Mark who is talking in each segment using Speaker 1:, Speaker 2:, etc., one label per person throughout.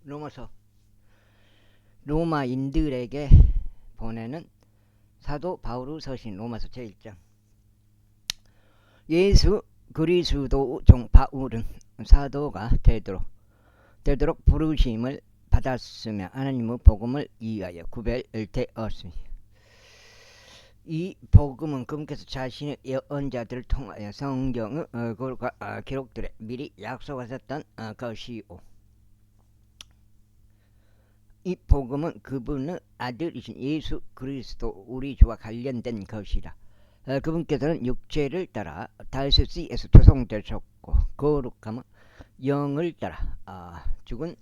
Speaker 1: 로마서 로마인들에게 보내는 사도 바울의 서신 로마서 제1장. 예수 그리스도 종 바울은 사도가 되도록 부르심을 받았으며 하나님의 복음을 위하여 구별되었으니 이 복음은 그분께서 자신의 예언자들을 통하여 성경의 글과 기록들에 미리 약속하셨던 것이오. 이 복음은 그분의 아들이신 예수 그리스도 우리 주와 관련된 것이라. 그분께서는 육체를 따라 다윗에서 초성되셨고 거룩함은 영을 따라 죽은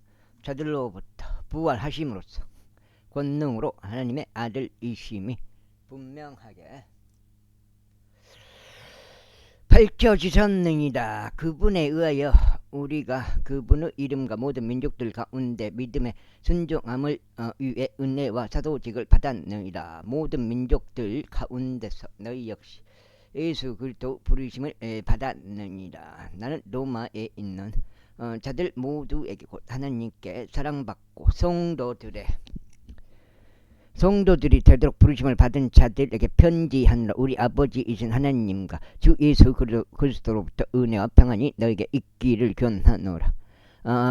Speaker 1: 자들로부터 부활하심으로써 권능으로 하나님의 아들이심이 분명하게 밝혀지셨느니라. 그분에 의하여 우리가 그분의 이름과 모든 민족들 가운데 믿음의 순종함을 위해 은혜와 사도직을 받았느니라. 모든 민족들 가운데서 너희 역시 예수 그리스도 부르심을 받았느니라. 나는 로마에 있는 자들 모두에게 곧 하나님께 사랑받고 성도들이 되도록 부르심을 받은 자들에게 편지하노라. 우리 아버지이신 하나님과 주 예수 그리스도로부터 은혜와 평안이 너에게 있기를 권하노라.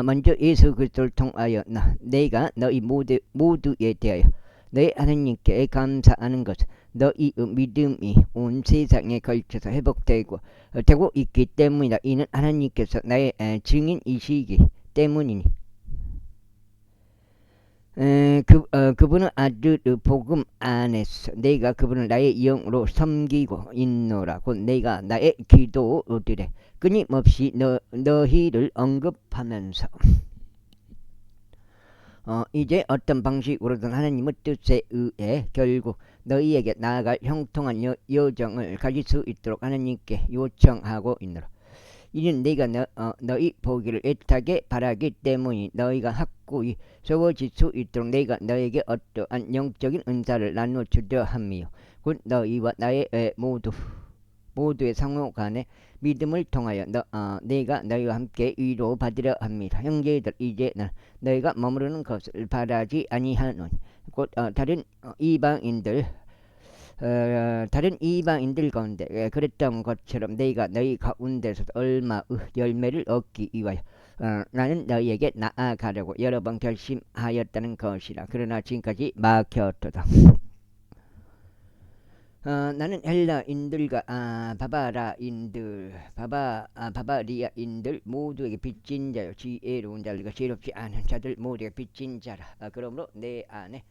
Speaker 1: 먼저 예수 그리스도를 통하여 내가 너희 모두에 대하여 너희 하나님께 감사하는 것은 너희의 믿음이 온 세상에 걸쳐서 회복되고 있기 때문이다. 이는 하나님께서 나의 증인이시기 때문이니 그분은 아들의 복음 안에서 내가 그분을 나의 영으로 섬기고 있노라. 곧 내가 나의 기도들에 끊임없이 너희를 언급하면서 이제 어떤 방식으로든 하나님의 뜻에 의해 결국 너희에게 나아갈 형통한 여정을 가질 수 있도록 하나님께 요청하고 있노라. 이는 내가 너희 보기를 애타게 바라기 때문이 너희가 확고히 세워질 수 있도록 내가 너에게 어떠한 영적인 은사를 나눠주려 함이요 곧 너희와 나의 모두의 상호 간의 믿음을 통하여 내가 너희와 함께 위로받으려 합니다. 형제들, 이제는 너희가 머무르는 것을 바라지 아니하노니 곧 다른 이방인들 가운데 그랬던 것처럼 너희가 너희 가운데서 얼마의 열매를 얻기 위하여 나는 너희에게 나아가려고 여러 번 결심하였다는 것이라. 그러나 지금까지 막혔도다. 나는 헬라인들과 바바리아인들 모두에게 빚진 자요 지혜로운 자들과 지혜롭지 않은 자들 모두에게 빚진 자라. 그러므로 내 안에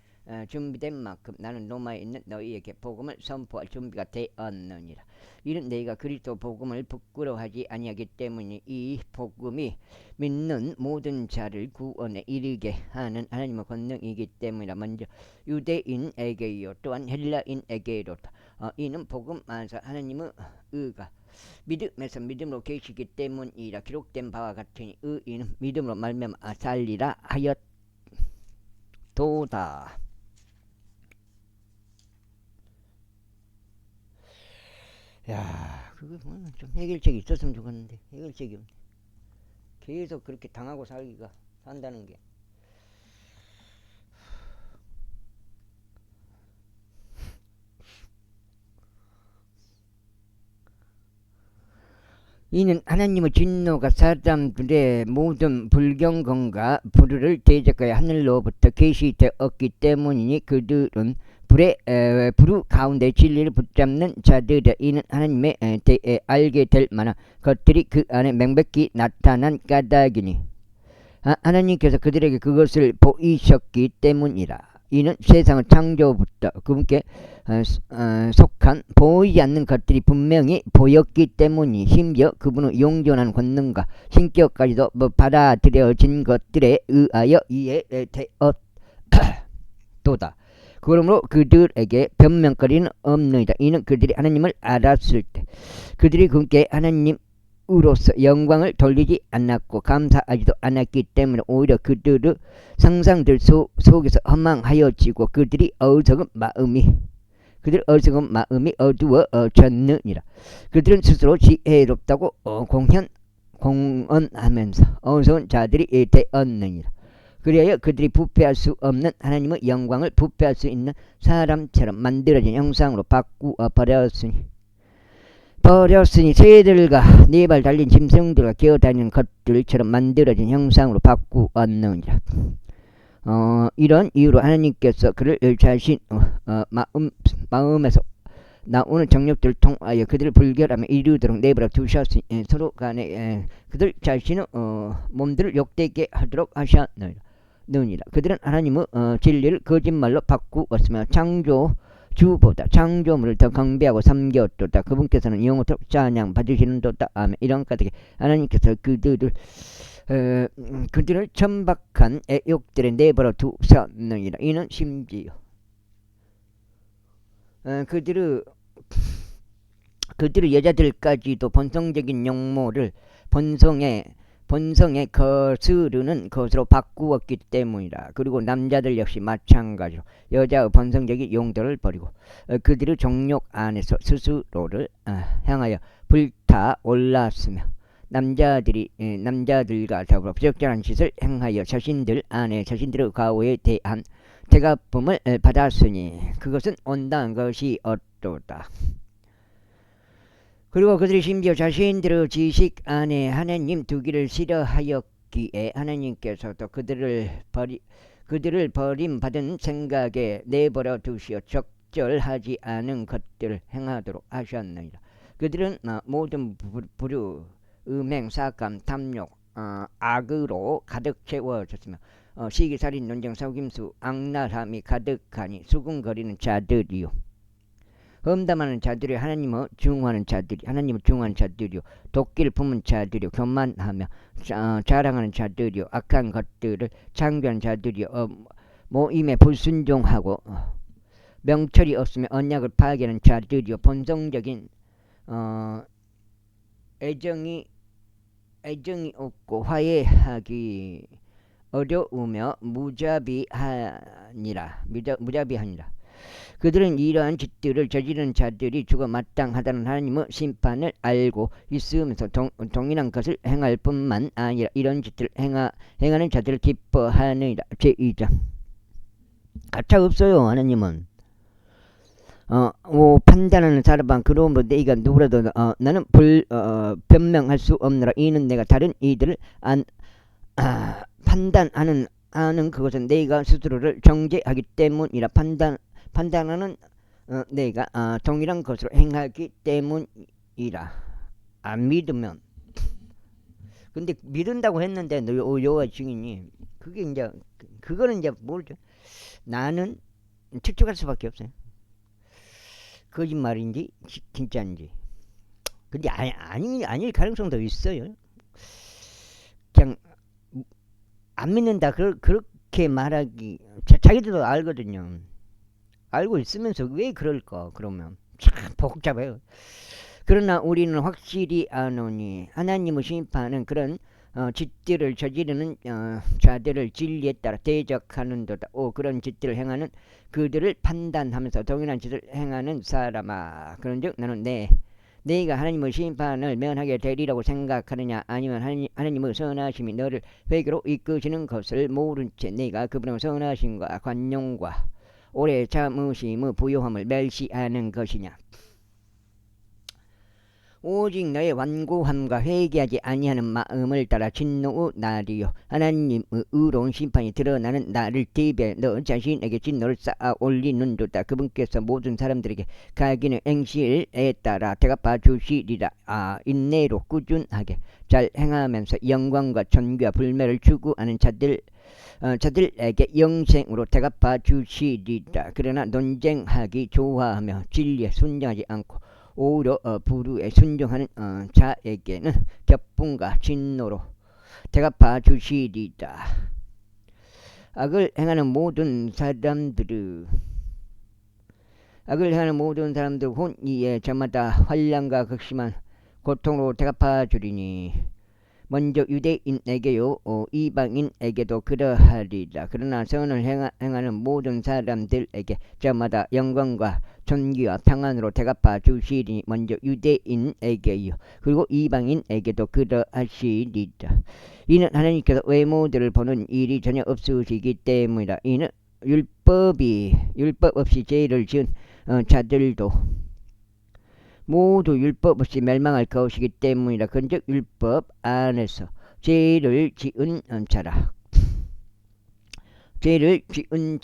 Speaker 1: 준비된 만큼 나는 로마에 있는 너희에게 복음을 선포할 준비가 되었느니라. 이는 너희가 그리스도 복음을 부끄러워하지 아니하기 때문에 이 복음이 믿는 모든 자를 구원에 이르게 하는 하나님의 권능이기 때문이라. 먼저 유대인에게요 또한 헬라인에게로다. 이는 복음 안에서 하나님의 의가 믿음에서 믿음으로 계시기 때문이라. 기록된 바와 같으니 의인은 믿음으로 말미암아 살리라 하였도다. 야, 그거 보면 좀 해결책이 있었으면 좋겠는데 해결책이 없네. 계속 그렇게 당하고 산다는 게. 이는 하나님의 진노가 사람들의 모든 불경건과 불의를 대적하여 하늘로부터 계시되었기 때문이니 그들은 불의 가운데 진리를 붙잡는 자들이라. 이는 하나님의 대에 알게 될 만한 것들이 그 안에 명백히 나타난 까닭이니 하나님께서 그들에게 그것을 보이셨기 때문이라. 이는 세상의 창조부터 그분께 속한 보이지 않는 것들이 분명히 보였기 때문이 심지어 그분의 영존한 권능과 신격까지도 받아들여진 것들에 의하여 이해되었도다. 그러므로 그들에게 변명거리는 없느니라. 이는 그들이 하나님을 알았을 때 그들이 그분께 하나님으로서 영광을 돌리지 않았고 감사하지도 않았기 때문에 오히려 그들의 상상들 속에서 허망하여지고 그들의 어리석은 마음이 어두워졌느니라. 그들은 스스로 지혜롭다고 공언하면서 어리석은 자들이 되었느니라. 그리하여 그들이 부패할 수 없는 하나님의 영광을 부패할 수 있는 사람처럼 만들어진 형상으로 바꾸어 버렸으니 새들과 네 발 달린 짐승들과 기어다니는 것들처럼 만들어진 형상으로 바꾸었느니라. 이런 이유로 하나님께서 그를 자신 마음에서 나오는 정욕들을 통하여 그들을 불결하며 이루도록 내버려 두셨으니 서로 간에 그들 자신의 몸들을 욕되게 하도록 하셨느니라. 그들은 하나님의 진리를 거짓말로 바꾸었으며 창조주보다 창조물을 더 강배하고 섬겼도다. 그분께서는 영원토록 찬양 받으시는도다. 아멘. 이런 까닭에 하나님께서 그들을 천박한 애욕들에 내버려 두셨느니라. 이는 심지어 그들의 여자들까지도 본성적인 용모를 본성에 거스르는 것으로 바꾸었기 때문이라. 그리고 남자들 역시 마찬가지로 여자의 본성적인 용도를 버리고 그들의 정욕 안에서 스스로를 향하여 불타올랐으며 남자들과 더불어 부적절한 짓을 행하여 자신들 안에 자신들의 과오에 대한 대갚음을 받았으니 그것은 온당한 것이 어떠다. 그리고 그들이 심지어 자신들의 지식 안에 하나님 두기를 싫어하였기에 하나님께서도 그들을 버림받은 생각에 내버려 두시어 적절하지 않은 것들을 행하도록 하셨느니라. 그들은 모든 불효, 음행, 사감, 탐욕, 악으로 가득 채워졌으며 시기, 살인, 논쟁, 속임수, 악랄함이 가득하니 수군거리는 자들이요, 험담하는 자들이 하나님을 중하는 자들이요, 도끼를 품은 자들이요, 교만하며 자랑하는 자들이요, 악한 것들을 창조하는 자들이요, 모임에 불순종하고 명철이 없으며 언약을 파괴하는 자들이요, 본성적인 애정이 없고 화해하기 어려우며 무자비하니라. 그들은 이러한 짓들을 저지른 자들이 죽어 마땅하다는 하나님의 심판을 알고 있으면서 동일한 것을 행할 뿐만 아니라 이런 짓들을 행하는 자들을 기뻐하느니라. 제2장. 가차 없어요. 하나님은 판단하는 사람은 그러므로 네가 누구라도 나는 변명할 수 없느라. 이는 내가 다른 이들을 판단하는 그것은 네가 스스로를 정죄하기 때문이라. 판단하는 내가 동일한 것으로 행하기 때문이라. 안 믿으면, 근데 믿은다고 했는데 여호와 증인이 그거는 이제 뭐죠? 나는 추측할 수밖에 없어요. 거짓말인지 진짜인지. 근데 아닐 가능성도 있어요. 그냥 안 믿는다 그렇게 말하기, 자기들도 알거든요. 알고 있으면서 왜 그럴까? 그러면 참 복잡해요. 그러나 우리는 확실히 아노니 하나님의 심판은 그런 짓들을 저지르는 자들을 진리에 따라 대적하는도다. 그런 짓들을 행하는 그들을 판단하면서 동일한 짓을 행하는 사람아, 그런즉 나는 네가 하나님의 심판을 면하게 되리라고 생각하느냐? 아니면 하나님의 선하심이 너를 회개로 이끄시는 것을 모른 채 네가 그분의 선하심과 관용과 오래 참으심의 부요함을 멸시하는 것이냐? 오직 너의 완고함과 회개하지 아니하는 마음을 따라 진노의 날이요 하나님의 의로운 심판이 드러나는 날을 대비해 너 자신에게 진노를 쌓아 올리는도다. 그분께서 모든 사람들에게 각인의 행실에 따라 대갚아 주시리라. 인내로 꾸준하게 잘 행하면서 영광과 존귀와 불매를 추구하는 자들에게 영생으로 대갚아 주시리라. 그러나 논쟁하기 좋아하며 진리에 순종하지 않고 오히려 불의에 순종하는 자에게는 격분과 진노로 대갚아 주시리라. 악을 행하는 모든 사람들 혼이에 저마다 환난과 극심한 고통으로 대갚아 주리니 먼저 유대인에게요 이방인에게도 그러하리라. 그러나 선을 행하는 모든 사람들에게 저마다 영광과 존귀와 평안으로 대갚아 주시리니 먼저 유대인에게요 그리고 이방인에게도 그러하시리라. 이는 하나님께서 외모들을 보는 일이 전혀 없으시기 때문이라. 이는 율법 없이 죄를 지은 자들도 모두 율법 없이 멸망할 것이기 때문이라. 그런즉 율법 안에서 죄를 지은 자라. 죄를 지은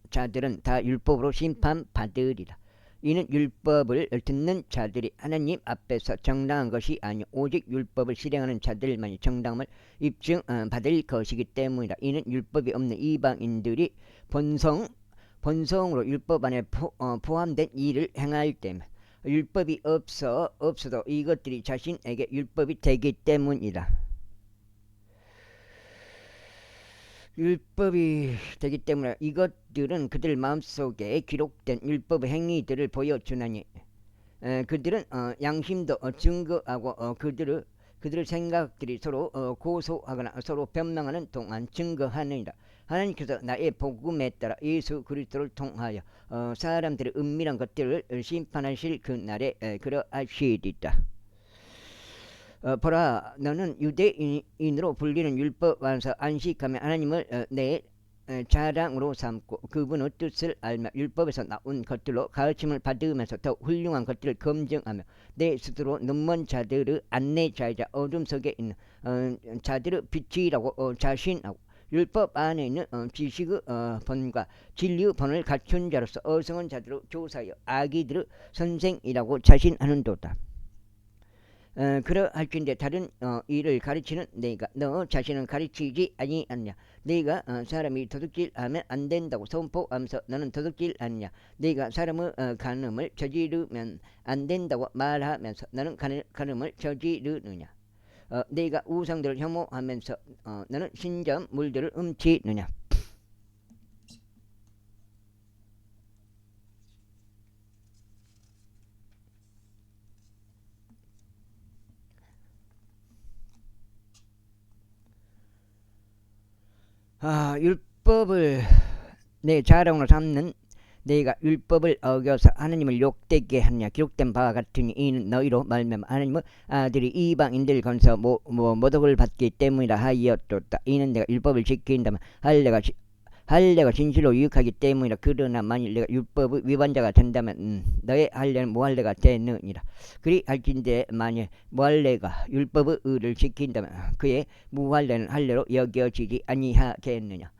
Speaker 1: 자들은 다 율법으로 심판받으리라. 이는 율법을 듣는 자들이 하나님 앞에서 정당한 것이 아니요 오직 율법을 실행하는 자들만이 정당함을 입증받을 것이기 때문이라. 이는 율법이 없는 이방인들이 본성으로 율법 안에 포함된 일을 행할 때면 율법이 없어도 이것들이 자신에게 율법이 되기 때문이다. 율법이 되기 때문에 이것들은 그들 마음속에 기록된 율법의 행위들을 보여주나니 그들은 양심도 증거하고 그들의 생각들이 서로 고소하거나 서로 변명하는 동안 증거하느니라. 하나님께서 나의 복음에 따라 예수 그리스도를 통하여 사람들의 은밀한 것들을 심판하실 그날에 그러하시리라. 보라, 너는 유대인으로 불리는 율법 안에서 안식하며 하나님을 내 자랑으로 삼고 그분의 뜻을 알며 율법에서 나온 것들로 가르침을 받으면서 더 훌륭한 것들을 검증하며 내 스스로 눈먼 자들의 안내자이자 어둠 속에 있는 자들의 빛이라고 자신하고 율법 안에 있는 지식의 본과 진리의 본을 갖춘 자로서 어성한 자들을 조사하여 아기들의 선생이라고 자신하는도다. 그러할진대 다른 일을 가르치는 내가 너 자신은 가르치지 아니하냐. 내가 사람이 도둑질하면 안 된다고 선포하면서 너는 도둑질 아니냐. 내가 사람의 간음을 저지르면 안 된다고 말하면서 너는 간음을 저지르느냐. 내가 우상들을 혐오하면서 너는 신전물들을 훔치느냐. 율법을 내 자랑으로 삼는 내가 율법을 어겨서 하나님을 욕되게 하느냐. 기록된 바와 같으니 이는 너희로 말미암아 하나님의 아들이 이방인들 건서 모독을 받기 때문이라 하였도다. 이는 내가 율법을 지킨다면 할례가 진실로 유익하기 때문이라. 그러나 만일 내가 율법의 위반자가 된다면 너의 할례는 무할례가 되느니라. 그리할진대 만일 무할례가 율법의 의를 지킨다면 그의 무할례는 할례로 여겨지지 아니하겠느냐.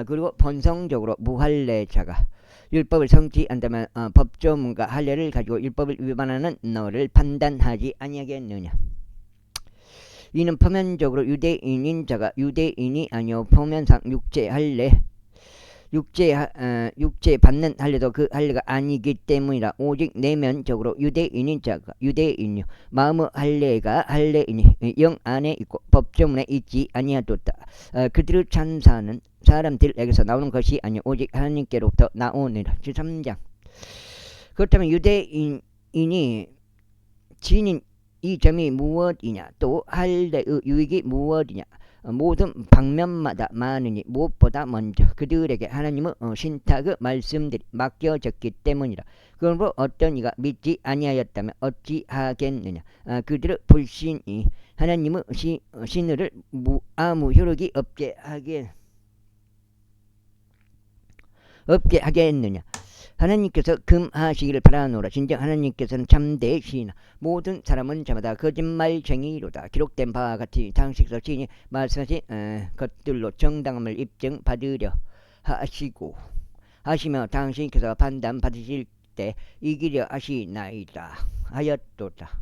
Speaker 1: 그리고 본성적으로 무할례자가 율법을 성취한다면 법조문과 할례를 가지고 율법을 위반하는 너를 판단하지 아니하겠느냐. 이는 표면적으로 유대인인 자가 유대인이 아니요 표면상 육체 할례 육체 받는 할례도 그 할례가 아니기 때문이라. 오직 내면적으로 유대인인 자가 유대인이요 마음의 할례가 할례이니 영 안에 있고 법조문에 있지 아니하도다. 그들의 찬사는 사람들에게서 나오는 것이 아니요 오직 하나님께로부터 나오느니라. 3장. 그렇다면 유대인이 지닌 이 점이 무엇이냐. 또 할례의 유익이 무엇이냐. 모든 방면마다 많으니 무엇보다 먼저 그들에게 하나님의 신탁의 말씀들이 맡겨졌기 때문이라. 그러므로 어떤 이가 믿지 아니하였다면 어찌하겠느냐. 그들의 불신이 하나님의 신의를 아무 효력이 없게 하겠느냐. 하나님께서 금하시기를 바라노라. 진정 하나님께서는 참되시나 모든 사람은 저마다 거짓말쟁이로다. 기록된 바와 같이 당시에서 지니 말씀하신 것들로 정당함을 입증받으려 하시며 당신께서 판단 받으실 때 이기려 하시나이다 하였도다.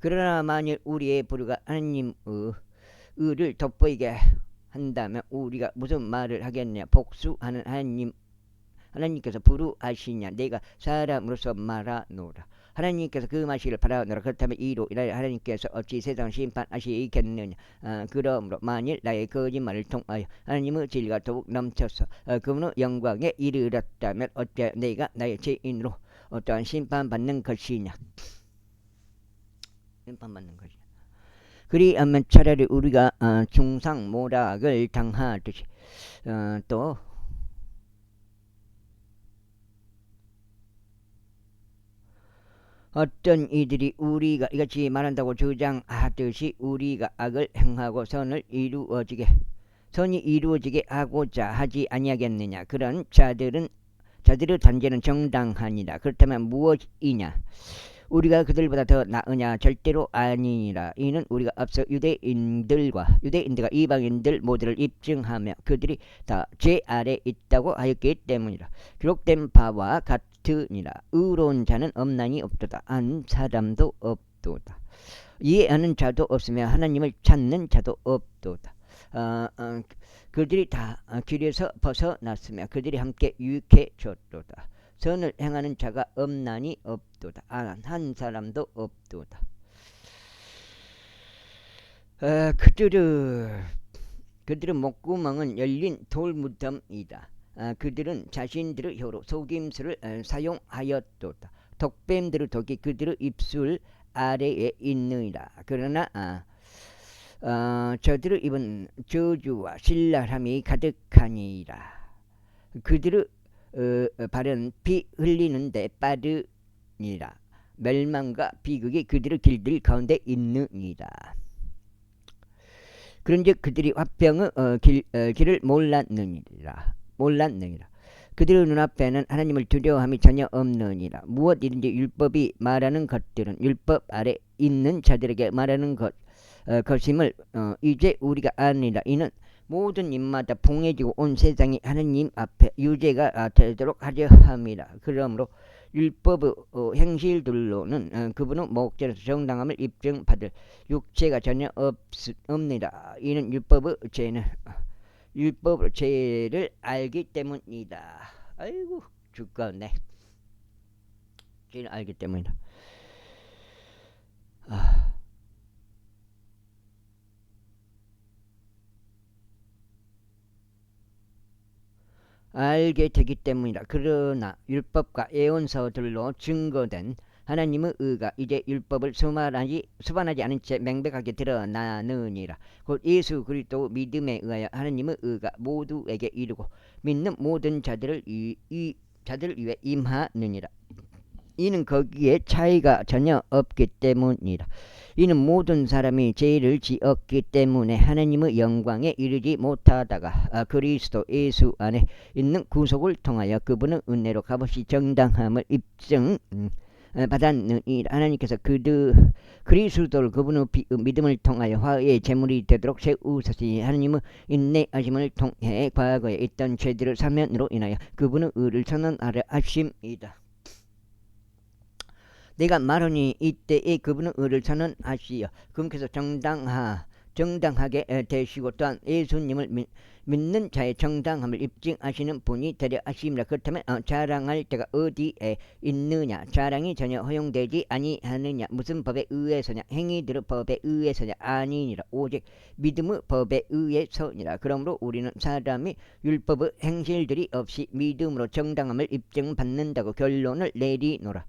Speaker 1: 그러나 만일 우리의 불의가 하나님의 의를 돋보이게 한다면 우리가 무슨 말을 하겠느냐. 복수하는 하나님께서 불우하시냐. 내가 사람으로서 말하노라. 하나님께서 금하시기를 바라노라. 그렇다면 이로 인하여 하나님께서 어찌 세상을 심판하시겠느냐. 그러므로 만일 나의 거짓말을 통하여 하나님의 진리가 더욱 넘쳐서 그분의 영광에 이르렀다면 어찌하여 내가 나의 죄인으로 어떠한 심판받는 것이냐. 심판받는 것이냐. 그리하면 차라리 우리가 중상모략을 당하듯이 또 어떤 이들이 우리가 이같이 말한다고 주장하듯이 우리가 악을 행하고 선이 이루어지게 하고자 하지 아니하겠느냐. 그런 자들의 단죄는 정당하니라. 그렇다면 무엇이냐? 우리가 그들보다 더 나으냐? 절대로 아니니라. 이는 우리가 앞서 유대인들과 이방인들 모두를 입증하며 그들이 다 죄 아래 있다고 하였기 때문이라. 기록된 바와 같으니라. 의로운 자는 없나니 없도다. 한 사람도 없도다. 이해하는 자도 없으며 하나님을 찾는 자도 없도다. 그들이 다 길에서 벗어났으며 그들이 함께 유익해졌도다. 선을 행하는 자가 없나니 없도다. 한 사람도 없도다. 그들의 목구멍은 열린 돌무덤이다. 그들은 자신들의 혀로 속임수를 사용하였도다. 독뱀들의 독이 그들의 입술 아래에 있느니라. 그러나 저들의 입은 저주와 신랄함이 가득하니라. 그들의 발은 피 흘리는데 빠르니라. 멸망과 비극이 그들의 길들 가운데 있느니라. 그런즉 그들이 화평의 길을 몰랐느니라. 그들의 눈앞에는 하나님을 두려워함이 전혀 없느니라. 무엇이든지 율법이 말하는 것들은 율법 아래 있는 자들에게 말하는 것임을 이제 우리가 아니라. 이는 모든 입마다 봉해지고 온 세상이 하나님 앞에 유죄가 되도록 하려 함이라. 그러므로 율법의 행실들로는 그분의 목전에서 정당함을 입증받을 육체가 전혀 없느니라. 이는 율법으로 죄를 알기 때문이다. 아이고 죽겠네. 죄를 알기 때문이다. 알게 되기 때문이다. 그러나 율법과 예언서들로 증거된 하나님의 의가 이제 율법을 수반하지 않은 채 명백하게 드러나느니라. 곧 예수 그리스도 믿음에 의하여 하나님의 의가 모두에게 이르고 믿는 모든 자들을 위해 임하느니라. 이는 거기에 차이가 전혀 없기 때문이라. 이는 모든 사람이 죄를 지었기 때문에 하나님의 영광에 이르지 못하다가 그리스도 예수 안에 있는 구속을 통하여 그분의 은혜로 값없이 정당함을 입증 받았느니라. 하나님께서 그리스도를 그분의 믿음을 통하여 화해의 제물이 되도록 세우셨으니 하나님의 인내하심을 통해 과거에 있던 죄들을 사면으로 인하여 그분의 의를 선언하려 하심이다. 내가 말하니 이때에 그분의 의를 선언하시어 그분께서 정당하게 되시고 또한 예수님을 믿는 자의 정당함을 입증하시는 분이 되려 하심이라. 그렇다면 자랑할 때가 어디에 있느냐? 자랑이 전혀 허용되지 아니하느냐? 무슨 법에 의해서냐? 행위들의 법에 의해서냐? 아니니라. 오직 믿음의 법에 의해서니라. 그러므로 우리는 사람이 율법의 행실들이 없이 믿음으로 정당함을 입증받는다고 결론을 내리노라.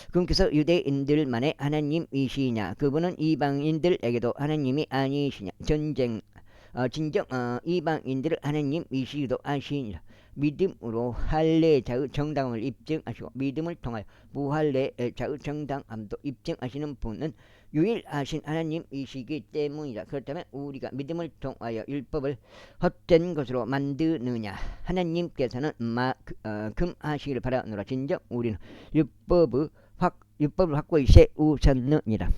Speaker 1: 그분께서 유대인들만의 하나님이시냐? 그분은 이방인들에게도 하나님이 아니시냐? 진정 이방인들의 하나님이시기도 하시니라. 믿음으로 할례자의 정당함을 입증하시고 믿음을 통하여 무할례자의 정당함도 입증하시는 분은 유일하신 하나님이시기 때문이다. 그렇다면 우리가 믿음을 통하여 율법을 헛된 것으로 만드느냐? 하나님께서는 금하시기를 바라노라. 진정 우리는 율법을 확고히 세우셨느니라.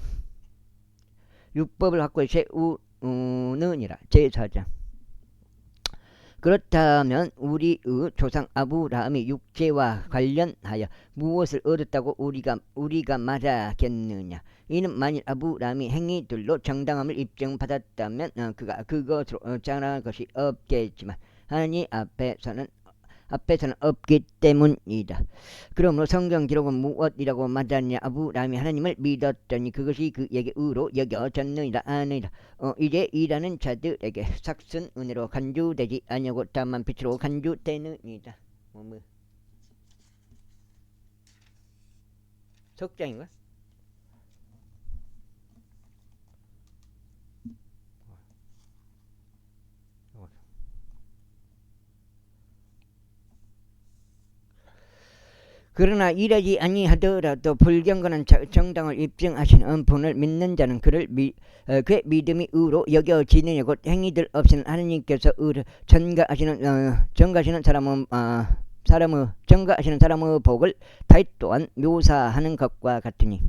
Speaker 1: 제4장. 그렇다면 우리의 조상 아브라함이 육체와 관련하여 무엇을 얻었다고 우리가 말하겠느냐? 이는 만일 아브라함이 행위들로 정당함을 입증받았다면 그가 그것으로 자랑할 것이 없겠지만 하나님 앞에서는 없기 때문이다. 그러므로 성경 기록은 무엇이라고 말하느냐? 아브라함이 하나님을 믿었더니 그것이 그에게 의로 여겨졌느니라. 아니라 이제 일하는 자들에게 삭슨 은혜로 간주되지 아니하고 다만 빛으로 간주되느니라. 석장인가? 그러나 이러지 아니하더라도 불경건은 정당을 입증하시는 분을 믿는 자는 그의 믿음이 의로 여겨지느냐. 곧 행위들 없이는 하느님께서 전가하시는 사람의 복을 다윗 또한 묘사하는 것과 같으니,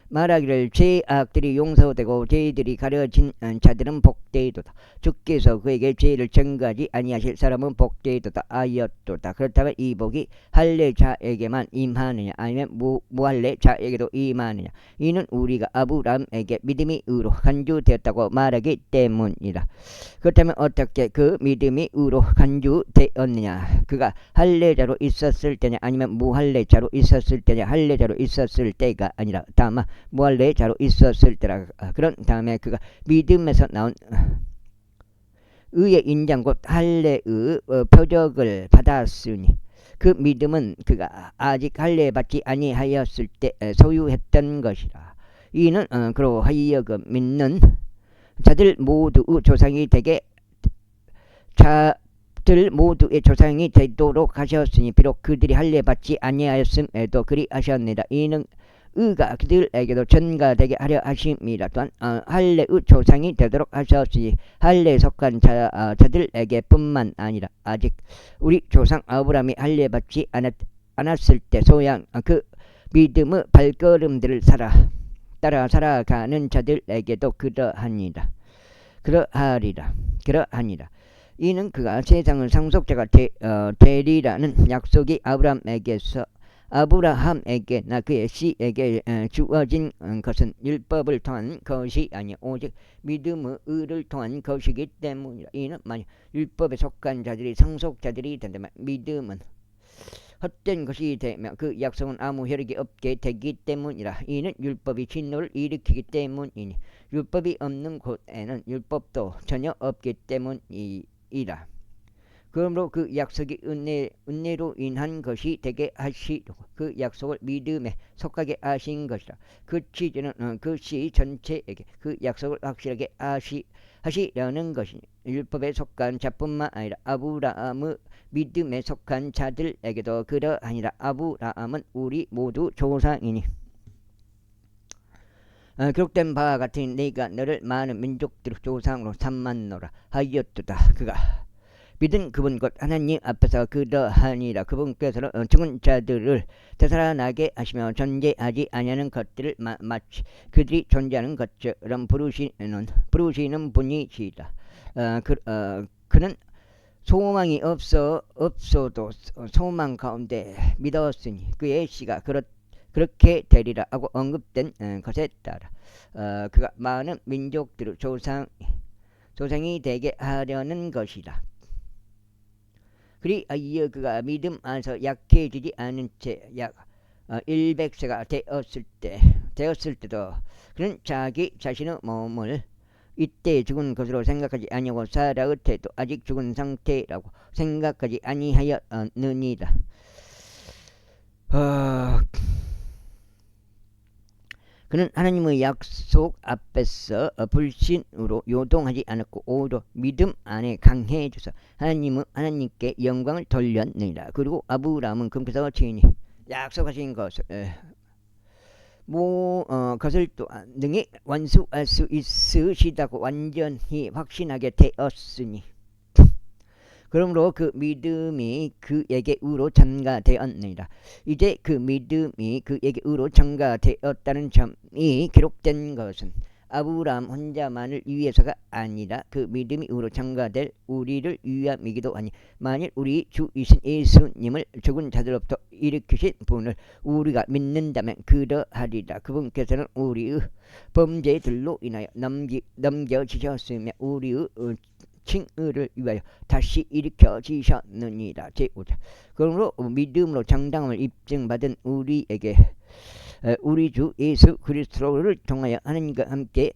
Speaker 1: 말하기를 죄악들이 용서되고 죄들이 가려진 자들은 복되도다. 주께서 그에게 죄를 전가하지 아니하실 사람은 복되도다 하였도다. 그렇다면 이 복이 할례자에게만 임하느냐, 아니면 무할례자에게도 임하느냐. 이는 우리가 아브라함에게 믿음이 의로 간주되었다고 말하기 때문이다. 그렇다면 어떻게 그 믿음이 의로 간주되었느냐. 그가 할례자로 있었을 때냐, 아니면 무할례자로 있었을 때냐. 할례자로 있었을 때가 아니라 다만 무할례자로 있었을 때라. 그런 다음에 그가 믿음에서 나온 의의 인장 곧 할례의 표적을 받았으니, 그 믿음은 그가 아직 할례 받지 아니하였을 때 소유했던 것이라. 이는 그로 하여금 믿는 자들 모두의 조상이 되도록 하셨으니, 비록 그들이 할례 받지 아니하였음에도 그리하셨느니라. 이는 의가 그들에게도 전가되게 하려 하심이라. 또한 할례의 조상이 되도록 하셨으니 할례에 속한 자들에게 뿐만 아니라 아직 우리 조상 아브라함이 할례 받지 않았을 때 소양 그 믿음의 발걸음들을 따라 살아가는 자들에게도 그러하니라. 이는 그가 세상의 상속자가 되리라는 약속이 아브라함에게나 그의 씨에게 주어진 것은 율법을 통한 것이 아니요 오직 믿음의 의를 통한 것이기 때문이라. 이는 만약 율법에 속한 자들이 상속자들이 된다면 믿음은 헛된 것이 되며 그 약속은 아무 효력이 없게 되기 때문이라. 이는 율법이 진노를 일으키기 때문이니 율법이 없는 곳에는 율법도 전혀 없기 때문이라. 그러므로 그 약속이 은혜로 인한 것이 되게 하시고 그 약속을 믿음에 속하게 하신 것이라. 그 취지는 그 시 전체에게 그 약속을 확실하게 하시려는 것이니, 율법에 속한 자뿐만 아니라 아브라함의 믿음에 속한 자들에게도 그러하니라. 아브라함은 우리 모두 조상이니 기록된 바와 같으니 내가 너를 많은 민족들의 조상으로 삼았노라 하였도다. 그가 믿은 그분 곧 하나님 앞에서 그러하니라. 그분께서는 죽은 자들을 되살아나게 하시며 존재하지 아니하는 것들을 마치 그들이 존재하는 것처럼 부르시는 분이시다. 그는 소망이 없어도 소망 가운데 믿었으니 그의 씨가 그렇게 되리라 하고 언급된 것에 따라 그가 많은 민족들의 조상이 되게 하려는 것이다. 그리하여 그가 믿음 안에서 약해지지 않은 채 약 100세가 되었을 때도 그는 자기 자신의 몸을 이때 죽은 것으로 생각하지 아니하고 살아의 태도 아직 죽은 상태라고 생각하지 아니하였느니라. 그는 하나님의 약속 앞에서 불신으로 요동하지 않았고 오히려 믿음 안에 강해져서 하나님께 영광을 돌렸느니라. 그리고 아브라함은 금께서 친히 약속하신 것을 또한 능히 완수할 수 있으시다고 완전히 확신하게 되었으니, 그러므로 그 믿음이 그에게 의로 전가되었느니라. 이제 그 믿음이 그에게 의로 전가되었다는 점이 기록된 것은 아브라함 혼자만을 위해서가 아니라 그 믿음이 의로 전가될 우리를 위함이기도 하니, 만일 우리 주이신 예수님을 죽은 자들로부터 일으키신 분을 우리가 믿는다면 그러하리라. 그분께서는 우리의 범죄들로 인하여 넘겨지셨으며 우리의 칭의를 위하여 다시 일으켜지셨느니라. 제5절. 그러므로 믿음으로 정당함을 입증받은 우리에게 우리 주 예수 그리스도를 통하여 하나님과 함께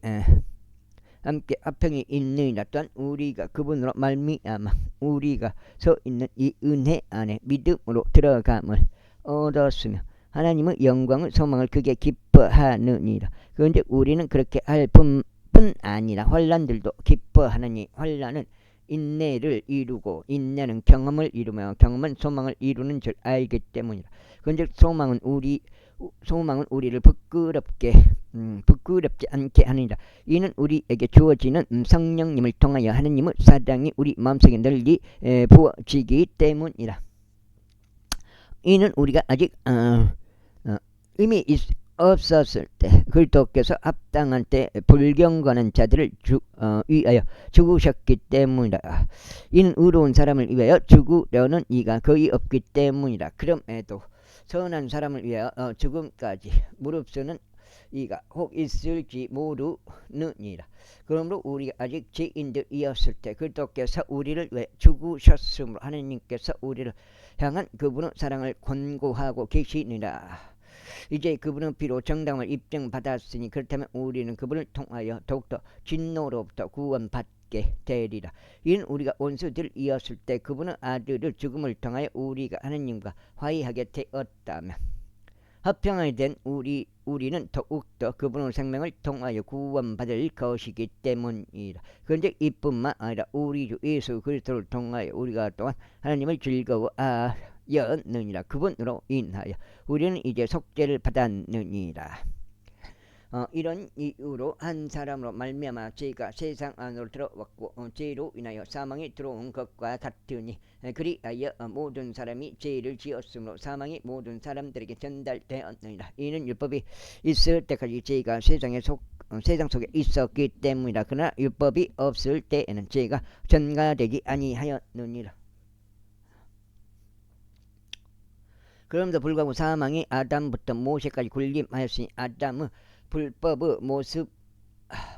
Speaker 1: 화평이 있느니라. 또한 우리가 그분으로 말미암아 우리가 서 있는 이 은혜 안에 믿음으로 들어감을 얻었으며 하나님의 영광을 소망을 크게 기뻐하느니라. 그런데 우리는 그렇게 할 뿐 아니라 환난들도 기뻐하느니, 환난은 인내를 이루고 인내는 경험을 이루며 경험은 소망을 이루는 줄 알기 때문이라. 그런즉 소망은 우리를 부끄럽지 않게 하느니라. 이는 우리에게 주어지는 성령님을 통하여 하느님의 사랑이 우리 마음속에 널리 부어지기 때문이라. 이는 우리가 아직 이미 없었을 때 그리스도께서 합당한 때 불경건한 자들을 위하여 죽으셨기 때문이라. 이는 의로운 사람을 위하여 죽으려는 이가 거의 없기 때문이라. 그럼에도 선한 사람을 위하여 죽음까지 무릅쓰는 이가 혹 있을지 모르느니라. 그러므로 우리가 아직 죄인들이었을 때 그리스도께서 우리를 왜 죽으셨으므로 하나님께서 우리를 향한 그분의 사랑을 권고하고 계시니라. 이제 그분은 피로 정당을 입증받았으니 그렇다면 우리는 그분을 통하여 더욱더 진노로부터 구원받게 되리라. 이는 우리가 원수들이었을 때 그분의 아들을 죽음을 통하여 우리가 하나님과 화해하게 되었다면 합평하게 된 우리는 더욱더 그분의 생명을 통하여 구원받을 것이기 때문이라. 그런데 이뿐만 아니라 우리 주 예수 그리스도를 통하여 우리가 또한 하나님을 즐거워하였느니라. 그분으로 인하여 우리는 이제 속죄를 받았느니라. 이런 이유로 한 사람으로 말미암아 죄가 세상 안으로 들어왔고 죄로 인하여 사망이 들어온 것과 같으니 그리하여 모든 사람이 죄를 지었으므로 사망이 모든 사람들에게 전달되었느니라. 이는 율법이 있을 때까지 죄가 세상 속에 있었기 때문이라. 그러나 율법이 없을 때에는 죄가 전가되지 아니하였느니라. 그럼에도 불구하고 사망이 아담부터 모세까지 군림하였으니 아담의 불법의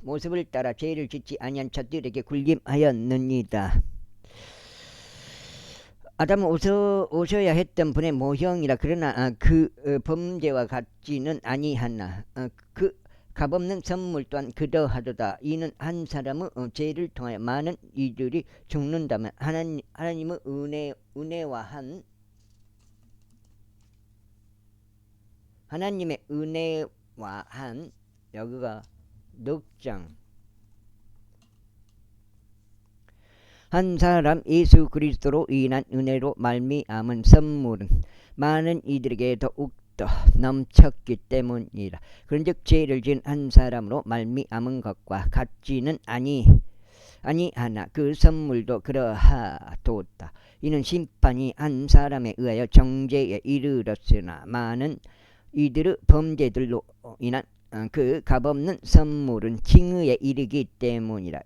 Speaker 1: 모습을 따라 죄를 짓지 아니한 자들에게 군림하였느니라. 아담은 오셔야 했던 분의 모형이라. 그러나 그 범죄와 같지는 아니하나 그 값없는 선물 또한 그러하도다. 이는 한 사람의 죄를 통하여 많은 이들이 죽는다면 하나님의 하나님의 은혜와 한 여기가 넉장 한 사람 예수 그리스도로 인한 은혜로 말미암은 선물은 많은 이들에게 더욱더 넘쳤기 때문이라. 그런즉 죄를 지은 한 사람으로 말미암은 것과 같지는 아니하나 그 선물도 그러하도다. 이는 심판이 한 사람에 의하여 정죄에 이르렀으나 많은 이들의 범죄들로 인한 그 값없는 선물은 징의에 이르기 때문이라.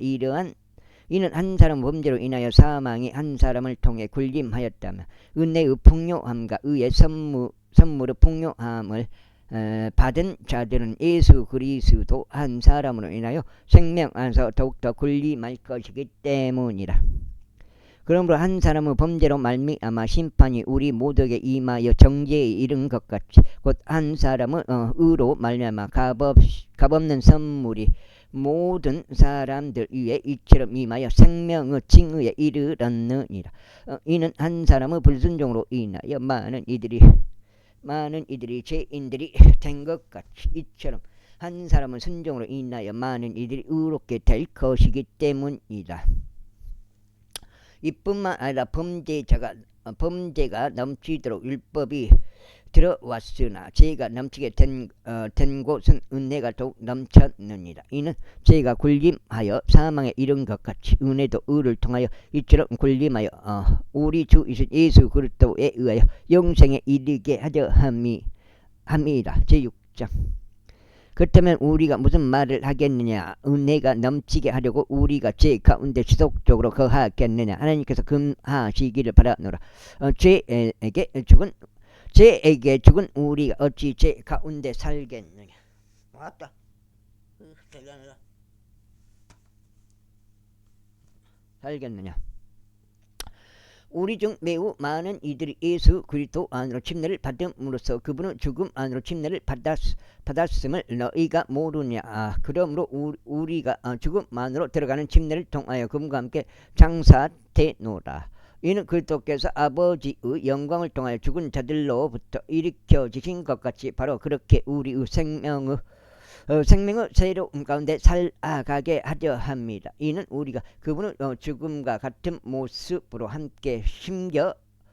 Speaker 1: 이는 한 사람 범죄로 인하여 사망이 한 사람을 통해 군림하였다면 은혜의 풍요함과 의의 선물의 풍요함을 받은 자들은 예수 그리스도 한 사람으로 인하여 생명 안에서 더욱더 군림할 것이기 때문이라. 그러므로 한 사람의 범죄로 말미암아 심판이 우리 모두에게 임하여 정죄에 이른 것 같이 곧 한 사람의 의로 말미암아 값없는 선물이 모든 사람들 위에 이처럼 임하여 생명의 징의에 이르렀느니라. 이는 한 사람의 불순종으로 인하여 많은 이들이 죄인들이 된 것 같이 이처럼 한 사람의 순종으로 인하여 많은 이들이 의롭게 될 것이기 때문이다. 이뿐만 아니라 범죄가 넘치도록 율법이 들어왔으나 죄가 넘치게 된 곳은 은혜가 더욱 넘쳤느니라. 이는 죄가 군림하여 사망에 이른 것 같이 은혜도 의를 통하여 이처럼 군림하여 우리 주이신 예수 그리스도에 의하여 영생에 이르게 하려 함이라. 제6장. 그렇다면 우리가 무슨 말을 하겠느냐? 은혜가 넘치게 하려고 우리가 죄 가운데 지속적으로 거하겠느냐? 하나님께서 금하시기를 바라노라. 죄에게 죽은 우리가 어찌 죄 가운데 살겠느냐? 왔다. 살겠느냐? 우리 중 매우 많은 이들이 예수 그리스도 안으로 침례를 받음으로써 그분은 죽음 안으로 침례를 받았음을 너희가 모르냐. 그러므로 우리가 죽음 안으로 들어가는 침례를 통하여 그분과 함께 장사되노라. 이는 그리스도께서 아버지의 영광을 통하여 죽은 자들로부터 일으켜지신 것 같이 바로 그렇게 우리의 생명의 생명의 새로움 가운데 살아가게 하려 합니다. 이는 우리가 그분을 죽음과 같은 모습으로 함께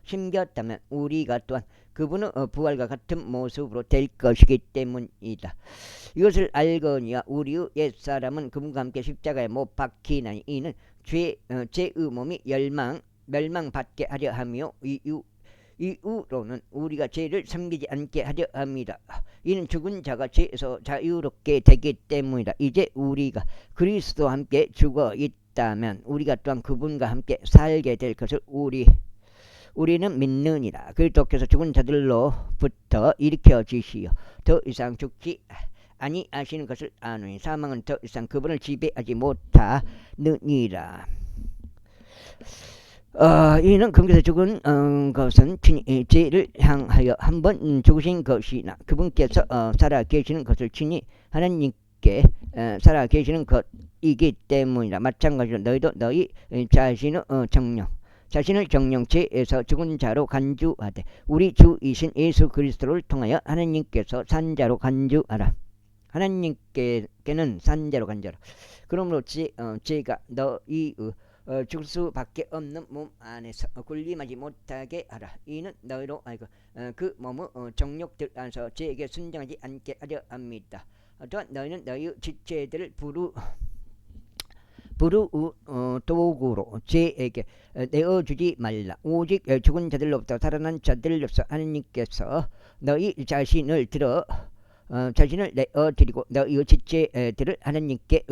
Speaker 1: 심겼다면 우리가 또한 그분의 부활과 같은 모습으로 될 것이기 때문이다. 이것을 알거니와 우리의 옛사람은 그분과 함께 십자가에 못 박히나니 이는 죄의 몸이 멸망받게 하려 하며 이후로는 우리가 죄를 섬기지 않게 하려 합니다. 이는 죽은 자가 죄에서 자유롭게 되기 때문이다. 이제 우리가 그리스도와 함께 죽어 있다면 우리가 또한 그분과 함께 살게 될 것을 우리는 믿느니라. 그리스도께서 죽은 자들로부터 일으켜 주시어 더 이상 죽지 아니하시는 것을 아노니 사망은 더 이상 그분을 지배하지 못하느니라. 이는 그분께서 죽은 것은 친히 죄를 향하여 한번 죽으신 것이나 그분께서 살아계시는 것을 친히 하나님께 살아계시는 것이기 때문이라. 마찬가지로 너희도 너희 자신을 정령체에서 죽은 자로 간주하되 우리 주이신 예수 그리스도를 통하여 하나님께서 산자로 간주하라. 하나님께는 산자로 간주하라. 그러므로 죄가 너희의 죽을 수밖에 없는 몸 안에서 군림하지 못하게 하라. 이는 너희로 알고 그 몸의 정욕들 안에서 죄에게 순종하지 않게 하려 합니다. 또한 너희는 너희의 지체들을 도구로 죄에게 내어주지 말라. 오직 죽은 자들로부터 살아난 자들로서 하나님께서 너희 자신을 내어드리고 너희의 지체들을 하나님께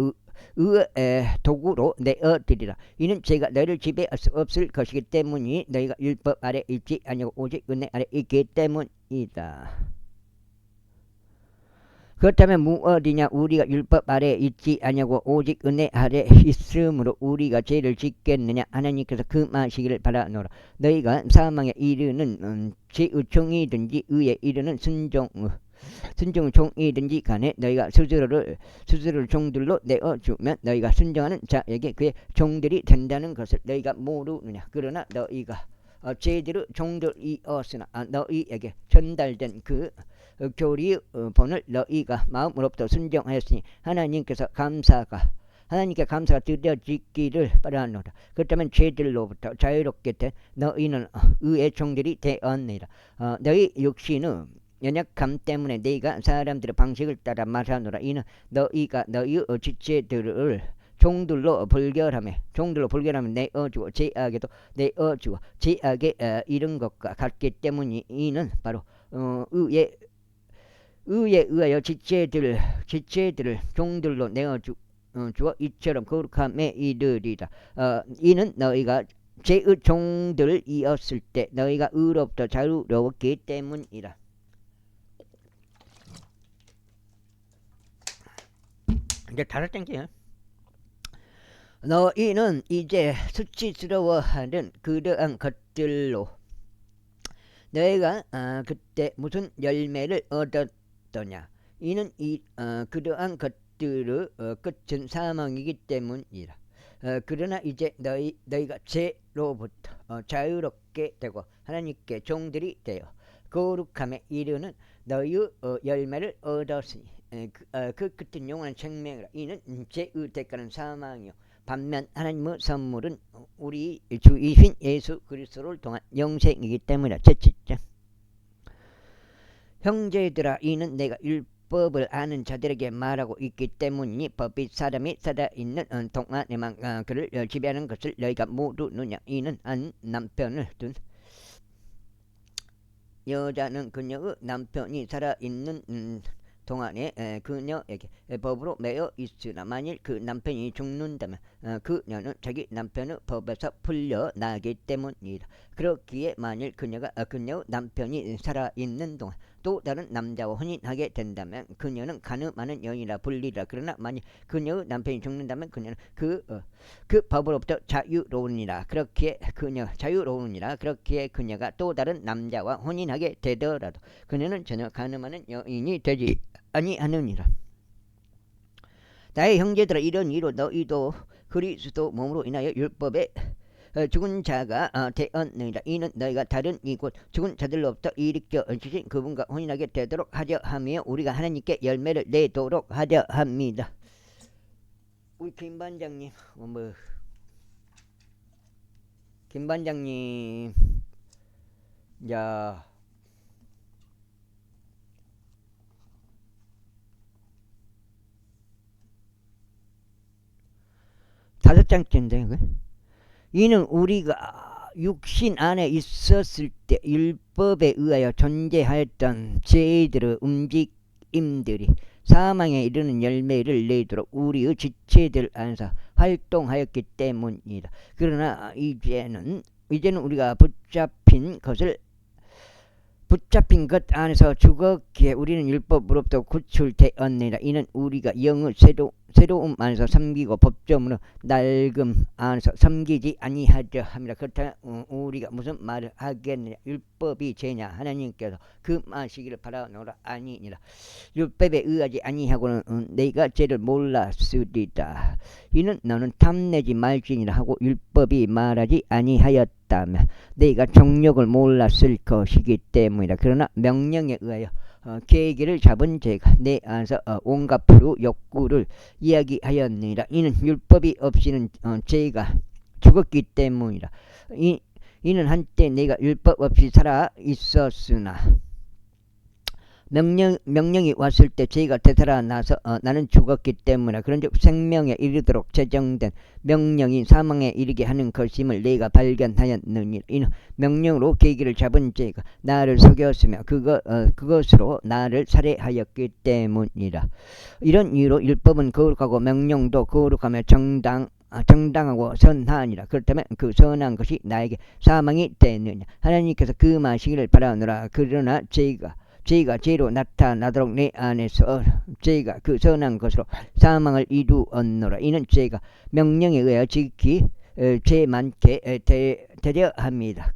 Speaker 1: 도구로 내어드리라. 이는 죄가 너희를 지배할 수 없을 것이기 때문이 너희가 율법 아래 있지 아니하고 오직 은혜 아래 있기 때문이다. 그렇다면 무엇이냐? 우리가 율법 아래 있지 아니하고 오직 은혜 아래 있으므로 우리가 죄를 짓겠느냐? 하나님께서 금하시기를 바라노라. 너희가 사망에 이르는 죄의 종이든지 의에 이르는 순종 종이든지 간에 너희가 스스로를 종들로 내어주면 너희가 순종하는 자에게 그의 종들이 된다는 것을 너희가 모르느냐? 그러나 너희가 죄들의 종들이었으나 너희에게 전달된 그 교리의 본을 너희가 마음으로부터 순종하였으니 하나님께 감사가 드려지기를 바라노라. 그렇다면 죄들로부터 자유롭게 된 너희는 의의 종들이 되었느니라. 너희 육신의 연약함 때문에 너희가 사람들의 방식을 따라 말하노라. 이는 너희가 너희의 지체들을 종들로 불결하며 내어주고 죄악에도 내어주고 죄악에 이른 것과 같기 때문이. 이는 바로 의에 의하여 지체들을 종들로 내어주어 이처럼 거룩함에 이르리라. 이는 너희가 죄의 종들이었을 때 너희가 의로부터 자유로웠기 때문이라. 이제 다를 땡겨요. 너희는 이제 수치스러워하는 그러한 것들로 너희가 그때 무슨 열매를 얻었더냐? 이는 그러한 것들의 끝은 사망이기 때문이라. 그러나 이제 너희가 죄로부터 자유롭게 되고 하나님께 종들이 되어 거룩함에 이르는 너희의 열매를 얻었으니 그 끝은 영원한 생명이라. 이는 죄의 대가는 사망이요 반면 하나님의 선물은 우리 주이신 예수 그리스도를 통한 영생이기 때문이라. 제7장 형제들아, 이는 내가 율법을 아는 자들에게 말하고 있기 때문이니 법이 사람이 살아있는 동안에만 그를 지배하는 것을 너희가 모르느냐? 이는 한 남편을 둔 여자는 그녀의 남편이 살아있는 동안에 그녀에게 법으로 매여 있으나 만일 그 남편이 죽는다면 그녀는 자기 남편의 법에서 풀려나기 때문이다. 그렇기에 만일 그녀의 남편이 살아있는 동안 또 다른 남자와 혼인하게 된다면 그녀는 가늠하는 여인이라 불리라. 그러나 만일 그녀의 남편이 죽는다면 그녀는 그 법으로부터 자유로우니라. 그렇기에 그녀가 또 다른 남자와 혼인하게 되더라도 그녀는 전혀 가늠하는 여인이 되지 아니하느니라. 나의 형제들아, 이런 이로 너희도 그리스도 몸으로 인하여 율법의 죽은 자가 되었느니라. 이는 너희가 다른 이곳 죽은 자들로부터 일으켜 주신 그분과 혼인하게 되도록 하려 하며 우리가 하나님께 열매를 내도록 하려 합니다. 우리 김 반장님, 김 반장님, 자, 다섯 장째인데, 이는 우리가 육신 안에 있었을 때 율법에 의하여 존재하였던 죄들의 움직임들이 사망에 이르는 열매를 내도록 우리의 지체들 안에서 활동하였기 때문이다. 그러나 이제는 우리가 붙잡힌 것 안에서 죽었기에 우리는 율법으로부터 구출되었느니라. 이는 우리가 영의 새로움 안에서 섬기고 법정으로 낡음 안에서 섬기지 아니하려 함이라. 그렇다면 우리가 무슨 말을 하겠느냐? 율법이 죄냐? 하나님께서 금하시기를 바라노라 아니니라. 율법에 의하지 아니하고는 내가 죄를 몰랐으리다. 이는 너는 탐내지 말지니라 하고 율법이 말하지 아니하였다면 내가 정욕을 몰랐을 것이기 때문이라. 그러나 명령에 의하여 계기를 잡은 죄가 내 안에서 온갖 불우 욕구를 이야기하였느니라. 이는 율법이 없이는 죄가 죽었기 때문이라. 이는 한때 내가 율법 없이 살아 있었으나 명령이 왔을 때 죄가 되살아나서 나는 죽었기 때문에 그런즉 생명에 이르도록 제정된 명령이 사망에 이르게 하는 것임을 내가 발견하였느니라. 이는 명령으로 계기를 잡은 죄가 나를 속였으며 그것으로 나를 살해하였기 때문이라. 이런 이유로 율법은 거룩하고 명령도 거룩하며 정당하고 선하니라. 그렇다면 그 선한 것이 나에게 사망이 되느냐? 하나님께서 금하시기를 바라노라. 그러나 죄가 죄로 나타나도록 내 안에서 죄가 그 선한 것으로 사망을 이루었노라. 이는 죄가 명령에 의하여 지극히 죄 많게 되려 합니다.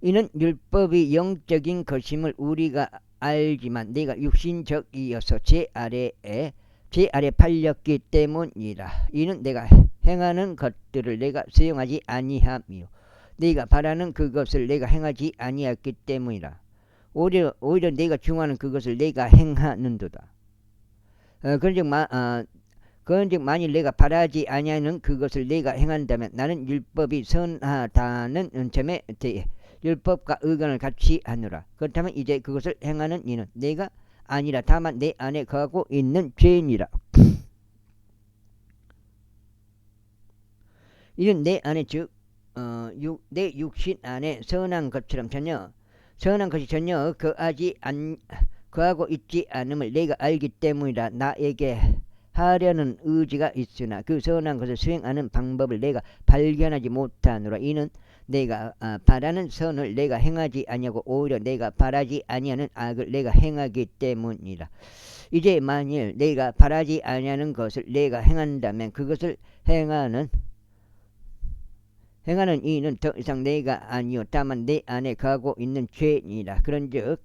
Speaker 1: 이는 율법이 영적인 것임을 우리가 알지만 내가 육신적이어서 죄 아래 팔렸기 때문이라. 이는 내가 행하는 것들을 내가 수용하지 아니하며 네가 바라는 그것을 내가 행하지 아니했기 때문이라. 오히려 내가 중하는 그것을 내가 행하는도다. 그런즉 만일 내가 바라지 아니하는 그것을 내가 행한다면 나는 율법이 선하다는 점에 대해 율법과 의견을 같이 하노라. 그렇다면 이제 그것을 행하는 이는 내가 아니라 다만 내 안에 거하고 있는 죄니라. 이는 내 안에 즉 내 육신 안에 선한 것이 전혀 거하고 있지 않음을 내가 알기 때문이라. 나에게 하려는 의지가 있으나 그 선한 것을 수행하는 방법을 내가 발견하지 못하노라. 이는 내가 바라는 선을 내가 행하지 아니하고 오히려 내가 바라지 아니하는 악을 내가 행하기 때문이라. 이제 만일 내가 바라지 아니하는 것을 내가 행한다면 그것을 행하는 이는 더 이상 내가 아니요 다만 내 안에 거하고 있는 죄니라. 그런즉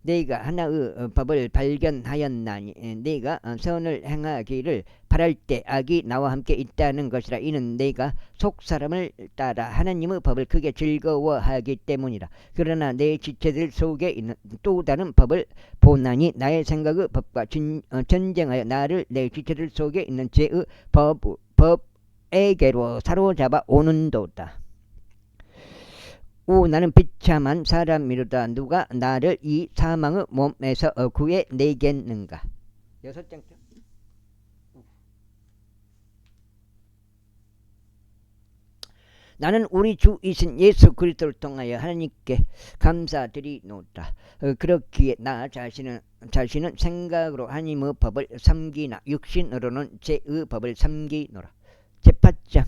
Speaker 1: 내가 하나의 법을 발견하였나니 내가 선을 행하기를 바랄 때 악이 나와 함께 있다는 것이라. 이는 내가 속사람을 따라 하나님의 법을 크게 즐거워하기 때문이라. 그러나 내 지체들 속에 있는 또 다른 법을 보나니 나의 생각의 법과 전쟁하여 나를 내 지체들 속에 있는 죄의 법에게로 사로잡아 오는도다. 나는 비참한 사람이로다. 누가 나를 이 사망의 몸에서 구해내겠는가? 여섯 장째. 나는 우리 주이신 예수 그리스도를 통하여 하나님께 감사드리노다. 그렇기에 나 자신은 생각으로 하나님의 법을 섬기나 육신으로는 죄의 법을 섬기노라. 제8장.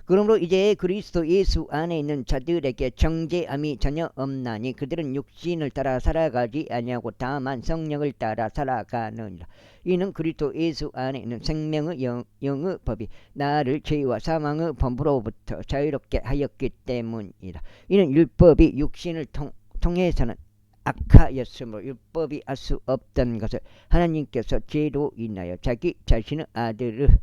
Speaker 1: 그러므로 이제 그리스도 예수 안에 있는 자들에게 정죄함이 전혀 없나니 그들은 육신을 따라 살아가지 아니하고 다만 성령을 따라 살아가느니라. 이는 그리스도 예수 안에 있는 생명의 영의 법이 나를 죄와 사망의 범부로부터 자유롭게 하였기 때문이라. 이는 율법이 육신을 통해서는 악하였으므로 율법이 할 수 없던 것을 하나님께서 죄로 인하여 자기 자신의 아들을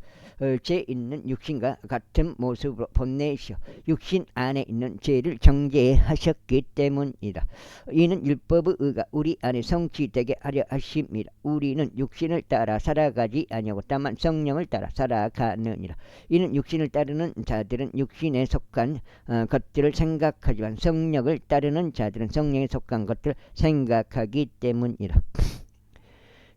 Speaker 1: 죄 있는 육신과 같은 모습으로 보내시어 육신 안에 있는 죄를 정죄하셨기 때문이다. 이는 율법의 의가 우리 안에 성취되게 하려 하심이라. 우리는 육신을 따라 살아가지 아니하고 다만 성령을 따라 살아가느니라. 이는 육신을 따르는 자들은 육신에 속한 것들을 생각하지만 성령을 따르는 자들은 성령에 속한 것들을 생각하기 때문이라.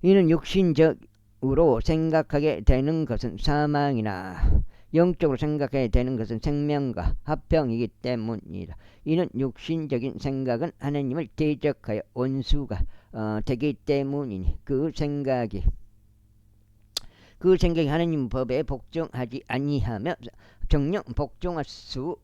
Speaker 1: 이는 육신적으로 생각하게 되는 것은 사망이나 영적으로 생각하게 되는 것은 생명과 화평이기 때문이다. 이는 육신적인 생각은 하나님을 대적하여 원수가 되기 때문이니 그 생각이 하나님 법에 복종하지 아니하며 정녕 복종할 수도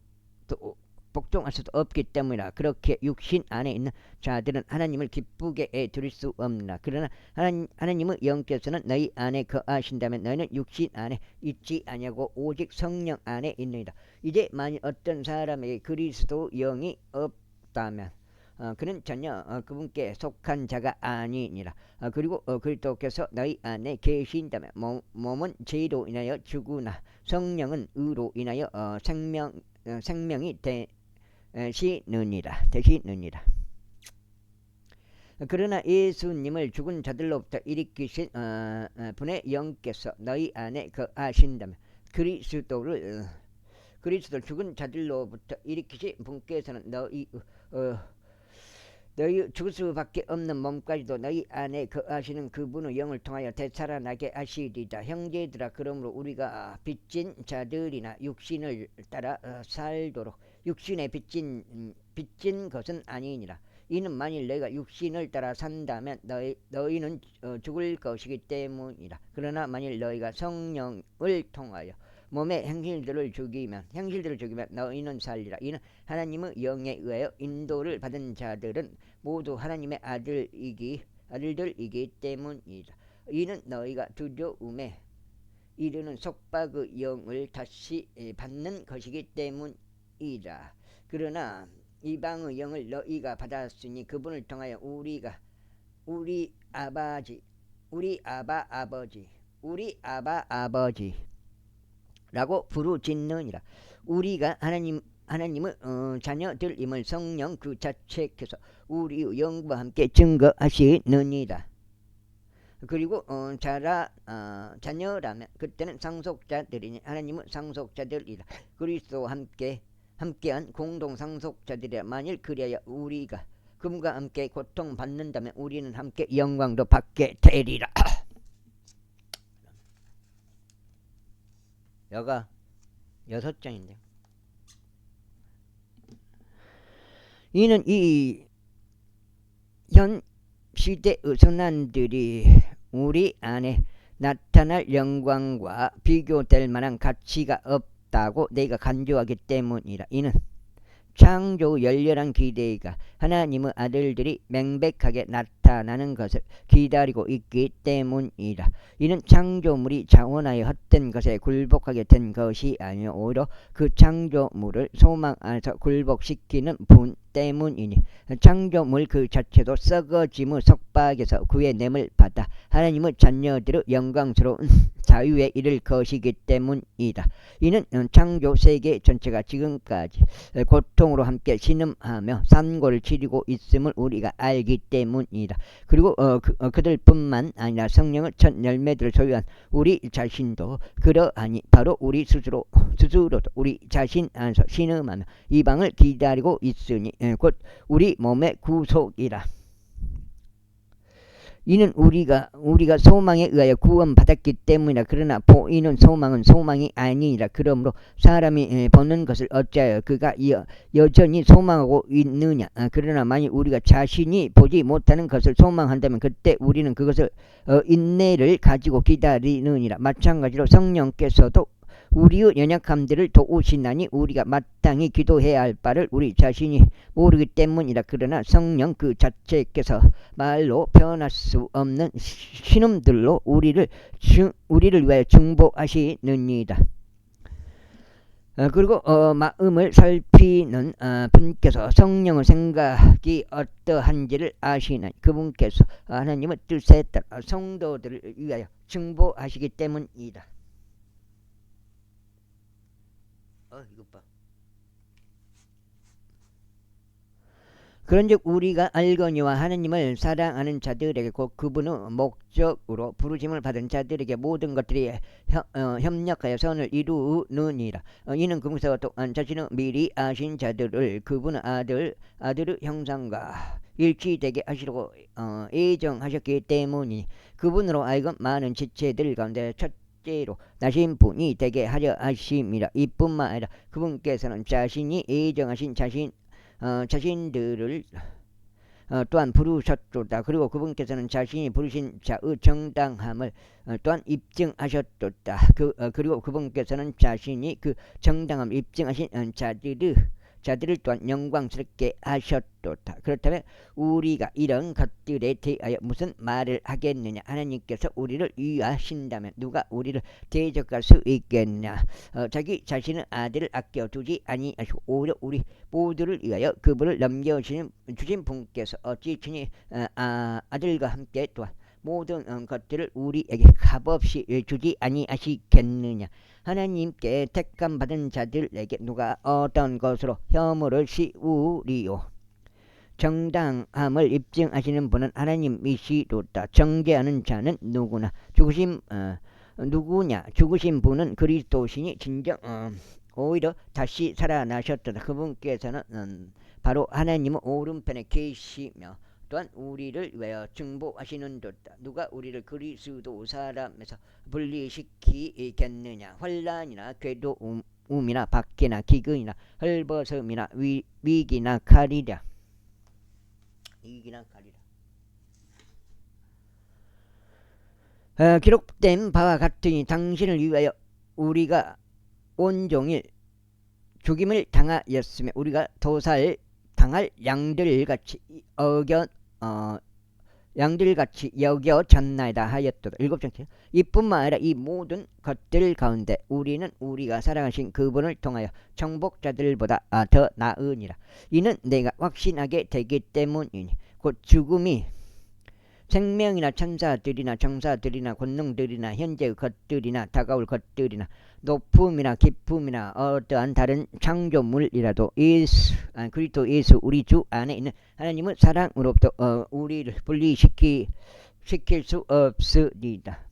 Speaker 1: 없기 때문이라. 그렇게 육신 안에 있는 자들은 하나님을 기쁘게 드릴 수 없나. 그러나 하나님의 영께서는 너희 안에 거하신다면 너희는 육신 안에 있지 아니하고 오직 성령 안에 있느니라. 이제 만일 어떤 사람에게 그리스도 영이 없다면 그는 전혀 그분께 속한 자가 아니니라. 그리고 그리스도께서 너희 안에 계신다면 몸은 죄로 인하여 죽으나 성령은 의로 인하여 생명이 되시느니라. 그러나 예수님을 죽은 자들로부터 일으키신 분의 영께서 너희 안에 거하신다면 그리스도를 죽은 자들로부터 일으키신 분께서는 너희 죽을 수밖에 없는 몸까지도 너희 안에 거하시는 그분의 영을 통하여 되살아나게 하시리다. 형제들아, 그러므로 우리가 빚진 자들이나 육신을 따라 살도록 육신에 빚진 것은 아니니라. 이는 만일 너희가 육신을 따라 산다면 너희는 죽을 것이기 때문이라. 그러나 만일 너희가 성령을 통하여 몸의 행실들을 죽이면 너희는 살리라. 이는 하나님의 영에 의하여 인도를 받은 자들은 모두 하나님의 아들들이기 때문이다. 이는 너희가 두려움에 이르는 속박의 영을 다시 받는 것이기 때문이다. 그러나 이방의 영을 너희가 받았으니 그분을 통하여 우리 아바 아버지라고 부르짖느니라. 우리가 하나님의 자녀들임을 성령 그 자체께서 우리의 영과 함께 증거하시느니라. 그리고 자녀라면 그때는 상속자들이니 하나님의 상속자들이라. 그리스도와 함께한 공동 상속자들이라. 만일 그리하여 우리가 그분과 함께 고통받는다면 우리는 함께 영광도 받게 되리라. 여가 6장인데요. 이는 이 현 시대의 선한들이 우리 안에 나타날 영광과 비교될 만한 가치가 없다고 내가 간주하기 때문이라. 이는 창조 열렬한 기대가 하나님의 아들들이 명백하게 나타나는 것을 기다리고 있기 때문이다. 이는 창조물이 자원하여 헛된 것에 굴복하게 된 것이 아니요 오히려 그 창조물을 소망 안에서 굴복시키는 분 때문이니 창조물 그 자체도 썩어짐의 속박에서 구해냄을 받아 하나님의 자녀들의 영광스러운 자유에 이를 것이기 때문이다. 이는 창조 세계 전체가 지금까지 고통으로 함께 신음하며 산고를 치르고 있음을 우리가 알기 때문이다. 그리고 그들뿐만 아니라 성령의 첫 열매들을 소유한 우리 자신도 그러하니 바로 우리 스스로도 우리 자신 안에서 신음하며 이방을 기다리고 있으니 곧 우리 몸의 구속이라. 이는 우리가 소망에 의하여 구원받았기 때문이라. 그러나 보이는 소망은 소망이 아니니라. 그러므로 사람이 보는 것을 어찌하여 그가 여전히 소망하고 있느냐. 그러나 만일 우리가 자신이 보지 못하는 것을 소망한다면 그때 우리는 그것을 인내를 가지고 기다리느니라. 마찬가지로 성령께서도 우리의 연약함들을 도우시나니 우리가 마땅히 기도해야 할 바를 우리 자신이 모르기 때문이라. 그러나 성령 그 자체께서 말로 표현할 수 없는 신음들로 우리를 위하여 중보하시느니라. 그리고 마음을 살피는 분께서 성령의 생각이 어떠한지를 아시는 그분께서 하나님의 뜻에 따라 성도들을 위하여 중보하시기 때문이다. 이것 봐. 그런즉 우리가 알거니와 하나님을 사랑하는 자들에게 곧 그분의 목적으로 부르심을 받은 자들에게 모든 것들이 협력하여 선을 이루느니라. 이는 그분께서 또한 자신의 미리 아신 자들을 그분의 아들의 형상과 일치되게 하시려고 예정하셨기 때문이니 그분으로 하여금 많은 지체들 가운데 첫째로 나신 분이 되게 하려 하심이라. 이뿐만 아니라 그분께서는 자신이 예정하신 자신들을 또한 부르셨도다. 그리고 그분께서는 자신이 부르신 자의 정당함을 또한 입증하셨도다. 그리고 그분께서는 자신이 그 정당함을 입증하신 자들을 또한 영광스럽게 하셨도다. 그렇다면 우리가 이런 것들에 대하여 무슨 말을 하겠느냐? 하나님께서 우리를 위하신다면 누가 우리를 대적할 수 있겠냐? 자기 자신의 아들을 아껴두지 아니하시고 오히려 우리 모두를 위하여 그분을 넘겨주신 분께서 어찌 친히 아들과 함께 또한 모든 것들을 우리에게 값없이 주지 아니하시겠느냐? 하나님께 택감 받은 자들에게 누가 어떤 것으로 혐오를 씌우리요? 정당함을 입증하시는 분은 하나님이시로다. 정죄하는 자는 누구냐? 죽으신 분은 그리스도시니 진정 오히려 다시 살아나셨도다. 그분께서는 바로 하나님의 오른편에 계시며 또한 우리를 위하여 중보하시는도다. 누가 우리를 그리스도 사람에서 분리시키겠느냐? 환난이나 괴로움이나 박해나 기근이나 헐벗음이나 위기나 칼이라. 기록된 바와 같으니 당신을 위하여 우리가 온종일 죽임을 당하였으며 우리가 도살 당할 양들같이 여겨졌나이다 하였도다. 7장. 이뿐만 아니라 이 모든 것들 가운데 우리는 우리가 사랑하신 그분을 통하여 정복자들보다 더 나으니라. 이는 내가 확신하게 되기 때문이니 곧 죽음이 생명이나 천사들이나 정사들이나 권능들이나 현재의 것들이나 다가올 것들이나 높음이나 깊음이나 어떠한 다른 창조물이라도 그리스도 예수 우리 주 안에 있는 하나님의 사랑으로부터 우리를 분리시킬 수 없으리다.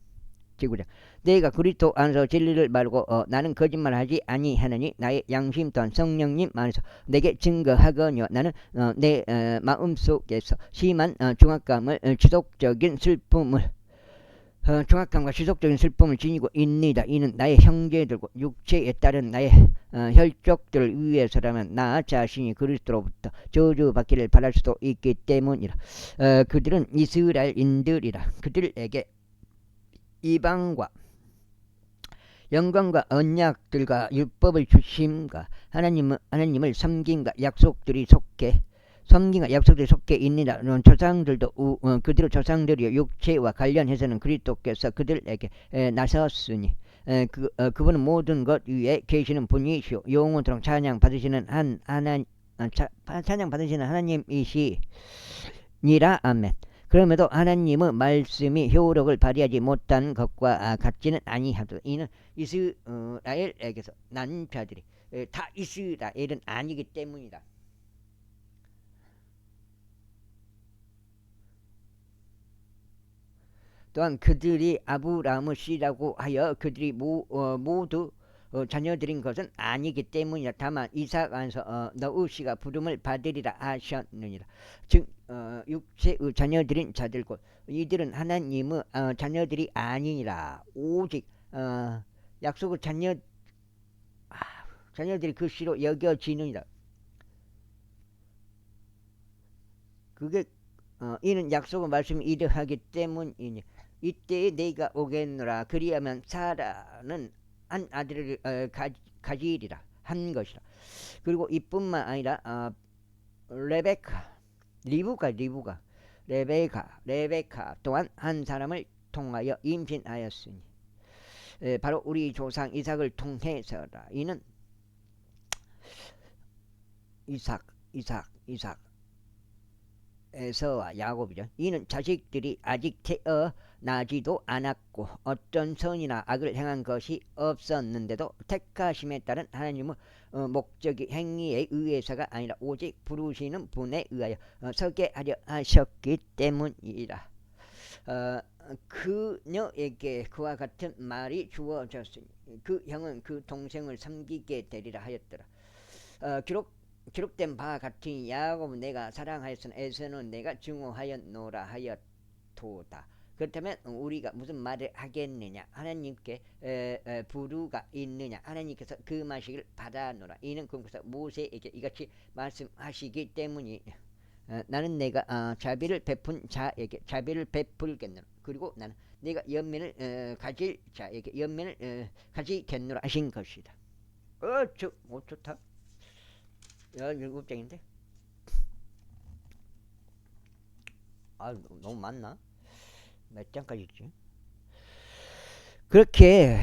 Speaker 1: 지구자. 내가 그리스도 안에서 진리를 말고 나는 거짓말하지 아니하느니 나의 양심 또한 성령님 안에서 내게 증거하거니와 나는 내 마음속에서 심한 중압감과 지속적인 슬픔을 지니고 있니다. 이는 나의 형제들과 육체에 따른 나의 혈족들을 위해서라면 나 자신이 그리스도로부터 저주받기를 바랄 수도 있기 때문이라. 그들은 이스라엘인들이라. 그들에게 이방과 영광과 언약들과 율법을 주심과 하나님을 섬김과 약속들이 속해 있느라. 조상들도 그들의 조상들이 육체와 관련해서는 그리스도께서 그들에게 나섰으니 그분은 모든 것 위에 계시는 분이시오 영원토록 찬양 받으시는 하나님이시니라. 아멘. 그럼에도 하나님의 말씀이 효력을 발휘하지 못한 것과 같지는 아니하도다. 이는 이스라엘에게서 난 자들이 다 이스라엘은 아니기 때문이다. 또한 그들이 아브라함의 씨라고 하여 그들이 모두 자녀들인 것은 아니기 때문이라. 다만 이삭 안에서 너의 씨가 부름을 받으리라 하셨느니라. 즉 육체의 자녀들인 자들 곧 이들은 하나님의 자녀들이 아니니라. 오직 약속의 자녀들이 그 씨로 여겨지느니라. 그게 이는 약속의 말씀이 이르하기 때문이니 이때에 내가 오겠노라. 그리하면 사라는 한 아들을 가지리라 한 것이라. 그리고 이뿐만 아니라 레베카 또한 한 사람을 통하여 임신하였으니 바로 우리 조상 이삭을 통해서라. 이는 이삭 에서와 야곱이죠. 이는 자식들이 아직 태어나지도 않았고 어떤 선이나 악을 행한 것이 없었는데도 택하심에 따른 하나님의 목적이 행위에 의해서가 아니라 오직 부르시는 분에 의하여 서게 하려 하셨기 때문이라. 그녀에게 그와 같은 말이 주어졌으니 그 형은 그 동생을 섬기게 되리라 하였더라. 기록된 바와 같이 야곱은 내가 사랑하였으나 에서는 내가 증오하였노라 하였도다. 그렇다면 우리가 무슨 말을 하겠느냐? 하나님께 부르가 있느냐? 하나님께서 그 말씀을 받아노라. 이는 그분께서 모세에게 이같이 말씀하시기 때문이 나는 내가 자비를 베푼 자에게 자비를 베풀겠노라. 그리고 나는 내가 연민을 가질 자에게 연민을 가지겠노라 하신 것이다. 좋다. 17장인데 너무 많나? 몇 장까지 있지? 그렇게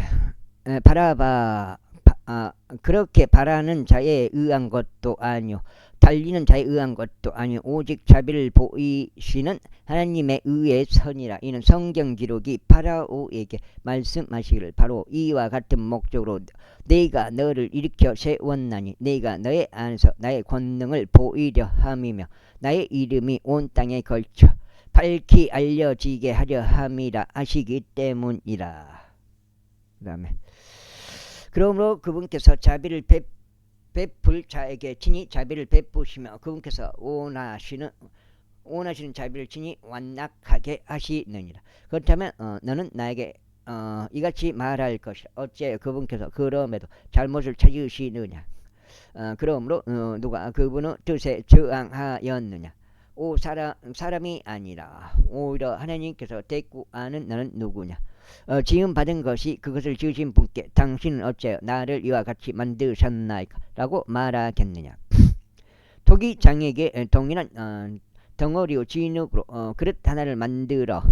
Speaker 1: 그렇게 바라는 자에 의한 것도 아니요 달리는 자에 의한 것도 아니요 오직 자비를 보이시는 하나님의 의의 선이라. 이는 성경 기록이 파라오에게 말씀하시기를 바로 이와 같은 목적으로 내가 너를 일으켜 세웠나니 내가 너의 안에서 나의 권능을 보이려 함이며 나의 이름이 온 땅에 걸쳐 밝히 알려지게 하려 함이라 하시기 때문이라. 그 다음에 그러므로 그분께서 자비를 베풀 자에게 친히 자비를 베푸시며 그분께서 원하시는 자비를 친히 완락하게 하시느니라. 그렇다면 너는 나에게 이같이 말할 것이라. 어째 그분께서 그럼에도 잘못을 찾으시느냐? 그러므로 누가 그분의 뜻에 저항하였느냐? 사람이 아니라 오히려 하나님께서 대꾸하는 너는 누구냐? 지음 받은 것이 그것을 지으신 분께 당신은 어째 나를 이와 같이 만드셨나이까? 라고 말하겠느냐? 토기장에게 동일한 덩어리와 진흙으로 그릇 하나를 만들어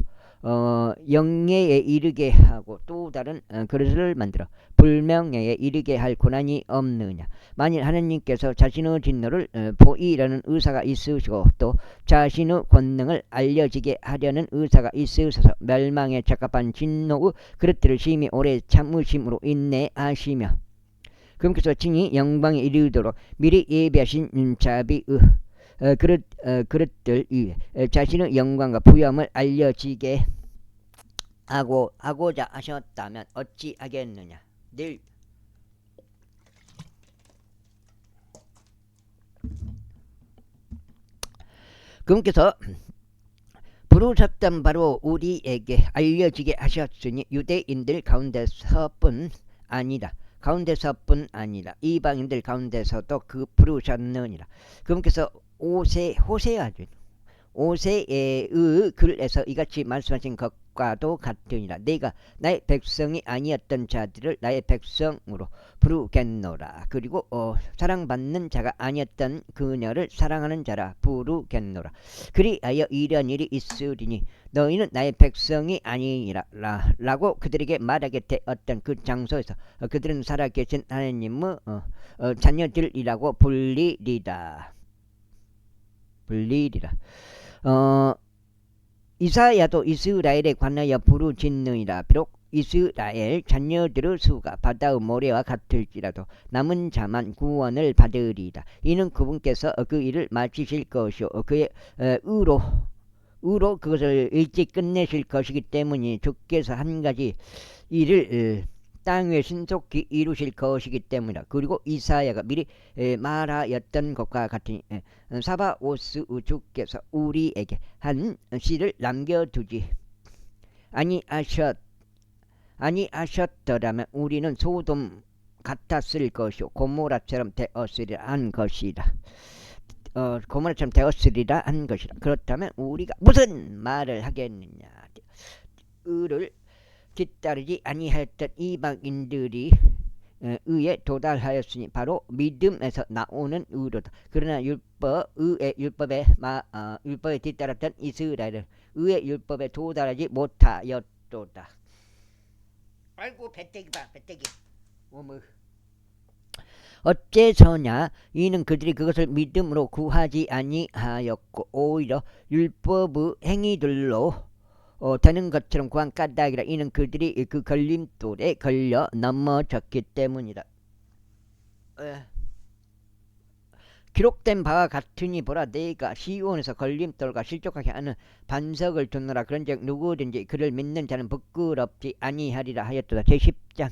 Speaker 1: 영예에 이르게 하고 또 다른 그릇을 만들어 불명예에 이르게 할 고난이 없느냐? 만일 하나님께서 자신의 진노를 보이려는 의사가 있으시고 또 자신의 권능을 알려지게 하려는 의사가 있으셔서 멸망에 적합한 진노의 그릇들을 심히 오래 참으심으로 인내하시며 그분께서 친히 영광에 이르도록 미리 예비하신 자비의 그릇들 위에 자신의 영광과 부여함을 알려지게 하고자 하셨다면 어찌 하겠느냐? 늘 그분께서 부르셨던 바로 우리에게 알려지게 하셨으니 유대인들 가운데서뿐 아니라 이방인들 가운데서도 그 부르셨느니라. 그분께서 호세아의 글에서 이같이 말씀하신 것과도 같으니라. 내가 나의 백성이 아니었던 자들을 나의 백성으로 부르겠노라. 그리고 사랑받는 자가 아니었던 그녀를 사랑하는 자라 부르겠노라. 그리하여 이런 일이 있으리니 너희는 나의 백성이 아니니라 라고 그들에게 말하게 되었던 그 장소에서 그들은 살아계신 하나님의 자녀들이라고 불리리라. 이사야도 이스라엘에 관하여 부르짖느니라. 비록 이스라엘 자녀들의 수가 바다의 모래와 같을지라도 남은 자만 구원을 받으리라. 이는 그분께서 그 일을 마치실 것이요 그의 의로 그것을 일찍 끝내실 것이기 때문에 주께서 한 가지 일을 땅 위에 신속히 이루실 것이기 때문이다. 그리고 이사야가 미리 말하였던 것과 같으니 사바오스 주께서 우리에게 한 씨를 남겨두지 아니하셨더라면 우리는 소돔 같았을 것이요 고모라처럼 되었으리라 한 것이다. 고모라처럼 되었으리라 한 것이다. 그렇다면 우리가 무슨 말을 하겠느냐? 의를 뒤따르지 아니하였던 이방인들이 의에 도달하였으니 바로 믿음에서 나오는 의로다. 그러나 율법에 뒤따랐던 이스라엘은 의의 율법에 도달하지 못하였도다. 아이고 배때기 봐, 배때기. 어째서냐 이는 그들이 그것을 믿음으로 구하지 아니하였고 오히려 율법의 행위들로 되는 것처럼 구한 까닭이라. 이는 그들이 그 걸림돌에 걸려 넘어졌기 때문이다. 기록된 바와 같으니 보라, 내가 시온에서 걸림돌과 실족하게 하는 반석을 두노라. 그런즉 누구든지 그를 믿는 자는 부끄럽지 아니하리라 하였도다. 제10장.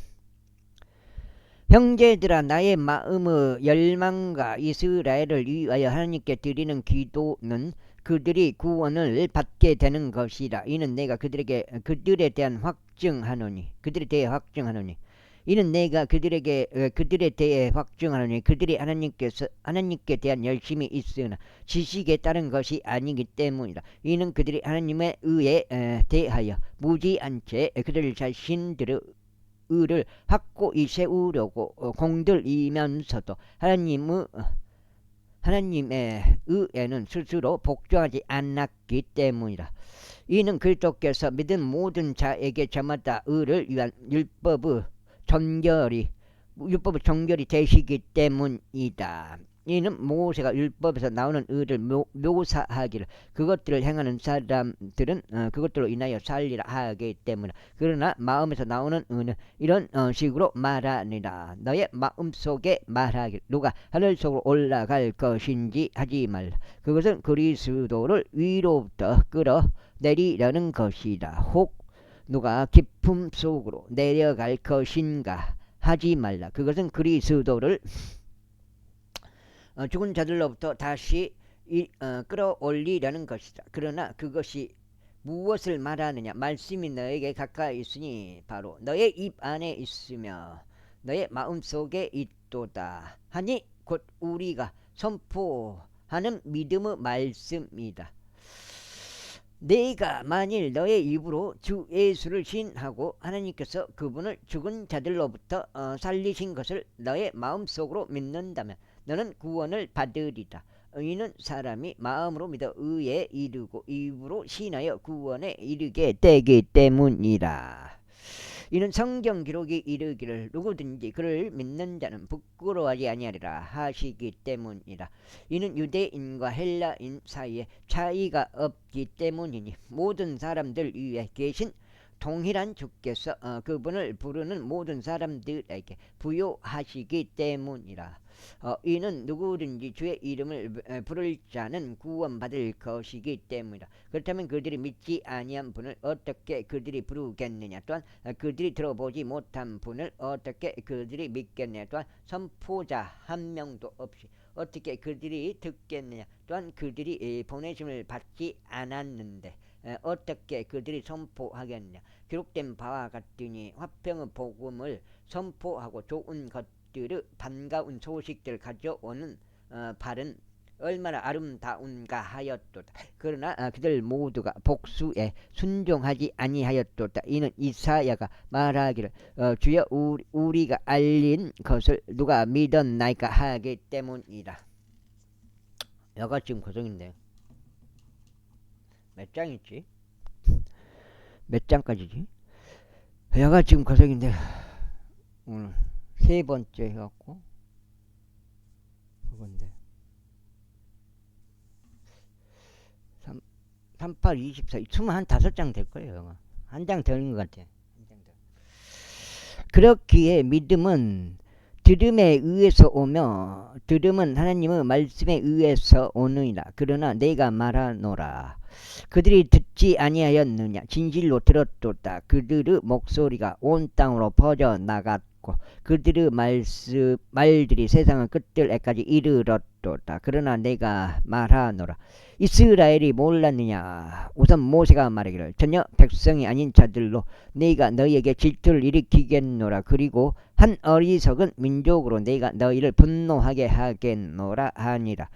Speaker 1: 형제들아, 나의 마음의 열망과 이스라엘을 위하여 하나님께 드리는 기도는 그들이 구원을 받게 되는 것이라. 이는 내가 그들에 대해 확증하노니 이는 내가 그들에 대해 확증하노니 그들이 하나님께 대한 열심이 있으나 지식에 따른 것이 아니기 때문이다. 이는 그들이 하나님의 의에 대하여 무지한 채 그들 자신들의 의를 확고히 세우려고 공들이면서도 하나님의 의에는 스스로 복종하지 않았기 때문이다. 이는 그리스도께서 믿은 모든 자에게 저마다 의를 위한 율법의 정결이 되시기 때문이다. 이는 모세가 율법에서 나오는 의를 묘사하기를 그것들을 행하는 사람들은 그것들로 인하여 살리라 하기 때문이다. 그러나 마음에서 나오는 의는 이런 식으로 말하니라. 너의 마음속에 말하기를 누가 하늘 속으로 올라갈 것인지 하지 말라. 그것은 그리스도를 위로부터 끌어내리려는 것이다. 혹 누가 깊음 속으로 내려갈 것인가 하지 말라. 그것은 그리스도를 죽은 자들로부터 다시 끌어올리려는 것이다. 그러나 그것이 무엇을 말하느냐? 말씀이 너에게 가까이 있으니 바로 너의 입 안에 있으며 너의 마음속에 있도다 하니 곧 우리가 선포하는 믿음의 말씀이다. 내가 만일 너의 입으로 주 예수를 신하고 하나님께서 그분을 죽은 자들로부터 살리신 것을 너의 마음속으로 믿는다면 너는 구원을 받으리다. 의인은 사람이 마음으로 믿어 의에 이르고 입으로 신하여 구원에 이르게 되기 때문이라. 이는 성경 기록이 이르기를 누구든지 그를 믿는 자는 부끄러워하지 아니하리라 하시기 때문이라. 이는 유대인과 헬라인 사이에 차이가 없기 때문이니 모든 사람들 위에 계신 동일한 주께서 그분을 부르는 모든 사람들에게 부요하시기 때문이라. 이는 누구든지 주의 이름을 부를 자는 구원받을 것이기 때문이다. 그렇다면 그들이 믿지 아니한 분을 어떻게 그들이 부르겠느냐? 또한 그들이 들어보지 못한 분을 어떻게 그들이 믿겠느냐? 또한 선포자 한 명도 없이 어떻게 그들이 듣겠느냐? 또한 그들이 보내심을 받지 않았는데 어떻게 그들이 선포하겠느냐? 기록된 바와 같으니 화평의 복음을 선포하고 좋은 것들의 반가운 소식들을 가져오는 발은 얼마나 아름다운가 하였도다. 그러나 그들 모두가 복수에 순종하지 아니하였도다. 이는 이사야가 말하기를 주여 우리가 알린 것을 누가 믿었나이까 하기 때문이다. 여가 지금 고성인데 몇 장이지? 몇 장까지지? 여가 지금 고성인데 오늘 세 번째 해갖고 그건데 38, 24, 25장 될 거예요. 영화 한 장 더 있는 것 같아. 한 장 더. 그렇기에 믿음은 들음에 의해서 오며 들음은 하나님의 말씀에 의해서 오느니라. 그러나 내가 말하노라 그들이 듣지 아니하였느냐? 진실로 들었도다. 그들의 목소리가 온 땅으로 퍼져나갔고 그들의 말들이 세상의 끝들에까지 이르렀도다. 그러나 내가 말하노라 이스라엘이 몰랐느냐? 우선 모세가 말하기를 전혀 백성이 아닌 자들로 내가 너희에게 질투를 일으키겠노라. 그리고 한 어리석은 민족으로 내가 너희를 분노하게 하겠노라 하니라.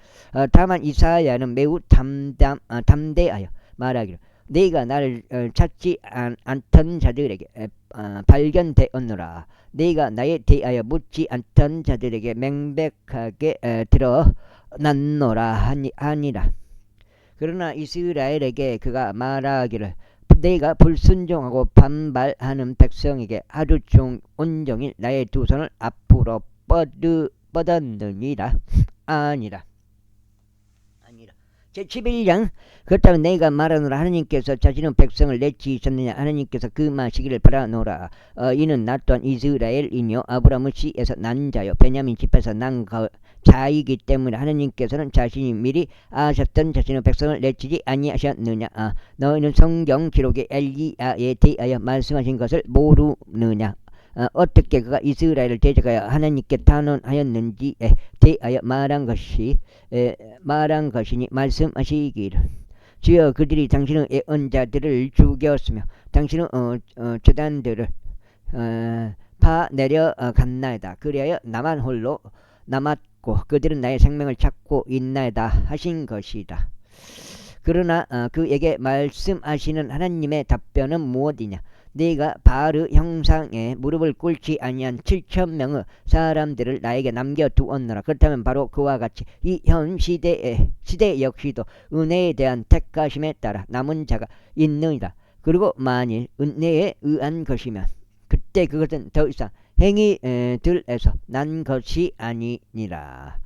Speaker 1: 다만 이사야는 매우 담대하여 말하기를 내가 나를 찾지 않던 자들에게 발견되었노라. 내가 나에 대하여 묻지 않던 자들에게 명백하게 드러났노라 하니라. 그러나 이스라엘에게 그가 말하기를 내가 불순종하고 반발하는 백성에게 하루 온종일 나의 두 손을 앞으로 뻗었느니라. 아니라. 제11장 그렇다면 내가 말하노라 하나님께서 자신의 백성을 내치셨느냐 하나님께서 그 마시기를 바라노라. 이는 나 또한 이스라엘이뇨 아브라함의 씨에서 난 자요 베냐민 집에서 난 자이기 때문에 하나님께서는 자신이 미리 아셨던 자신의 백성을 내치지 아니하셨느냐. 너희는 성경 기록에 엘리야에 대하여 말씀하신 것을 모르느냐. 어떻게 그가 이스라엘을 대적하여 하나님께 탄원하였는지에 대하여 말한 것이니 말씀하시기를 주여 그들이 당신의 예언자들을 죽였으며 당신의 제단들을 파 내려갔나이다. 그리하여 나만 홀로 남았고 그들은 나의 생명을 찾고 있나이다 하신 것이다. 그러나 그에게 말씀하시는 하나님의 답변은 무엇이냐. 네가 바알 형상에 무릎을 꿇지 아니한 7,000명의 사람들을 나에게 남겨두었노라. 그렇다면 바로 그와 같이 이 현 시대 역시도 은혜에 대한 택하심에 따라 남은 자가 있느니라. 그리고 만일 은혜에 의한 것이면 그때 그것은 더 이상 행위들에서 난 것이 아니니라.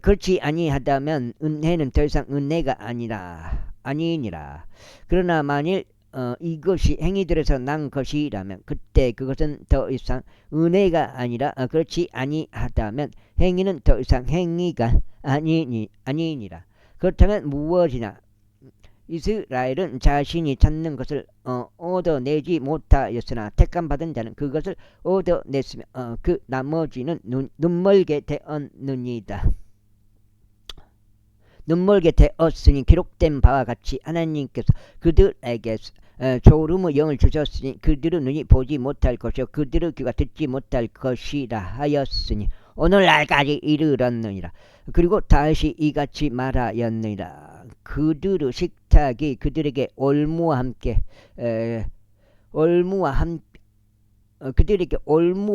Speaker 1: 그렇지 아니하다면 은혜는 더 이상 은혜가 아니니라. 그러나 만일 이것이 행위들에서 난 것이라면 그때 그것은 더 이상 은혜가 아니라 그렇지 아니하다면 행위는 더 이상 행위가 아니니라. 그렇다면 무엇이냐. 이스라엘은 자신이 찾는 것을 얻어내지 못하였으나 택함받은 자는 그것을 얻어냈으며 그 나머지는 눈멀게 되었느니라. 눈멀게 되었으니 기록된 바와 같이 하나님께서 그들에게 졸음의 영을 주셨으니 그들의 눈이 보지 못할 것이요 그들의 귀가 듣지 못할 것이라 하였으니 오늘날까지 이르렀느니라. 그리고 다시 이같이 말하였느니라. 그들의 식탁이 그들에게 그들에게 올무와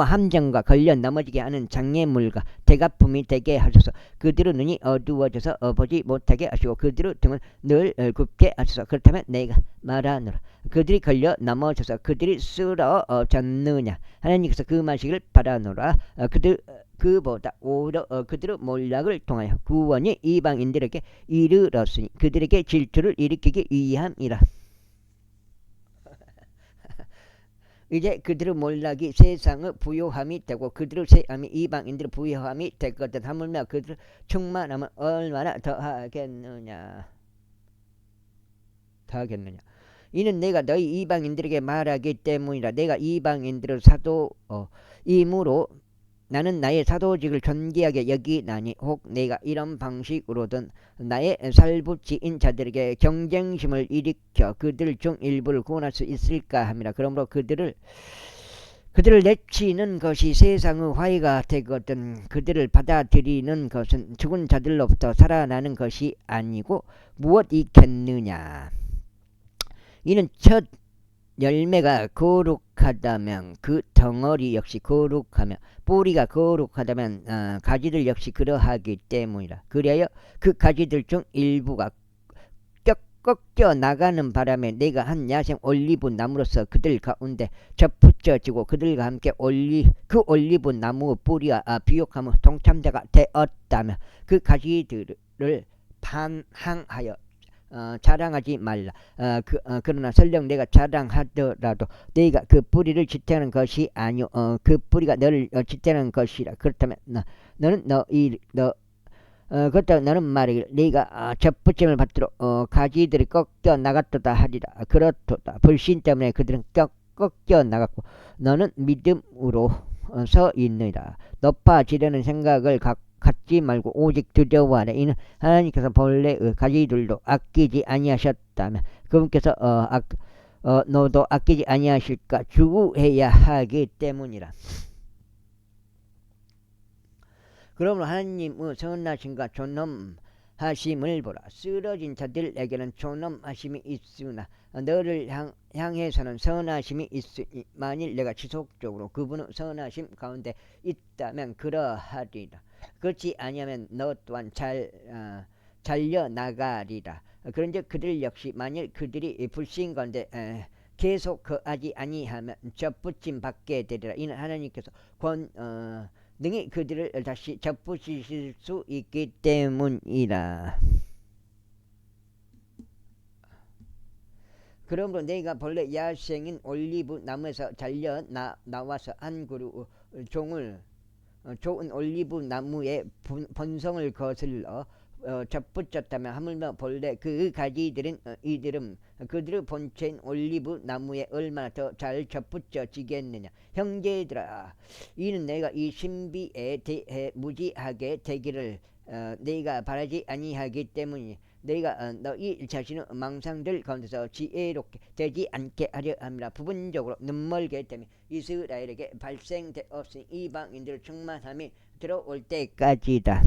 Speaker 1: 함정과 걸려 넘어지게 하는 장애물과 대가품이 되게 하셔서 그들의 눈이 어두워져서 보지 못하게 하시고 그들의 등을 늘 굽게 하셔서 그렇다면 내가 말하노라. 그들이 걸려 넘어져서 그들이 쓰러졌느냐. 하나님께서 그 마시기를 바라노라. 그보다 오히려 그들의 몰락을 통하여 구원이 이방인들에게 이르렀으니 그들에게 질투를 일으키기 위함이라. 이제 그들의 몰락이 세상의 부요함이 되고 그들의 세함이 이방인들의 부요함이 되거든. 하물며 그들의 충만함은 얼마나 더하겠느냐. 이는 내가 너희 이방인들에게 말하기 때문이라. 내가 이방인들의 사도이므로 나는 나의 사도직을 존귀하게 여기나니 혹 내가 이런 방식으로든 나의 살붙이인 자들에게 경쟁심을 일으켜 그들 중 일부를 구원할 수 있을까 함이라. 그러므로 그들을 내치는 것이 세상의 화해가 되거든. 그들을 받아들이는 것은 죽은 자들로부터 살아나는 것이 아니고 무엇 있겠느냐. 이는 첫 열매가 거룩하다면 그 덩어리 역시 거룩하며 뿌리가 거룩하다면 가지들 역시 그러하기 때문이라. 그리하여 그 가지들 중 일부가 꺾여 나가는 바람에 내가 한 야생 올리브 나무로서 그들 가운데 접붙여지고 그들과 함께 그 올리브 나무의 뿌리와 비옥함의 동참자가 되었다며 그 가지들을 반항하여 자랑하지 말라. 그러나 설령 내가 자랑하더라도 네가 그 뿌리를 지탱하는 것이 아니오. 그 뿌리가 너를 지탱하는 것이라. 그렇다면 그렇다면 너는 말이길 네가 접붙임을 받도록 가지들이 꺾여 나갔도다 하리라. 그렇도다. 불신 때문에 그들은 꺾여 나갔고 너는 믿음으로 서 있느니라. 높아지려는 생각을 갖지 말고 오직 두려워하라. 이는 하나님께서 본래의 가지들도 아끼지 아니하셨다면 그분께서 너도 아끼지 아니하실까 주구해야 하기 때문이라. 그러므로 하나님의 선하심과 존엄하심을 보라. 쓰러진 자들에게는 존엄하심이 있으나 너를 향해서는 선하심이 있으니 만일 내가 지속적으로 그분의 선하심 가운데 있다면 그러하리라. 그렇지 아니하면 너 또한 잘려나가리라. 그런즉 그들 역시 만일 그들이 불신 가운데 계속 거하지 아니하면 접붙임 받게 되리라. 이는 하나님께서 능히 그들을 다시 접붙이실 수 있기 때문이라. 그러므로 내가 본래 야생인 올리브 나무에서 잘려 나와서 한 그루 종을 좋은 올리브 나무의 본성을 거슬러 접붙였다면 하물며 본래 그 가지들은 이들은 그들의 본체인 올리브 나무에 얼마나 더 잘 접붙여지겠느냐. 형제들아, 이는 내가 이 신비에 대해 무지하게 되기를 내가 바라지 아니하기 때문이니 너희가 너희 자신의 망상들 가운데서 지혜롭게 되지 않게 하려 함이라. 부분적으로 눈멀게 되면 이스라엘에게 발생되었으니 이방인들의 충만함이 들어올 때까지다.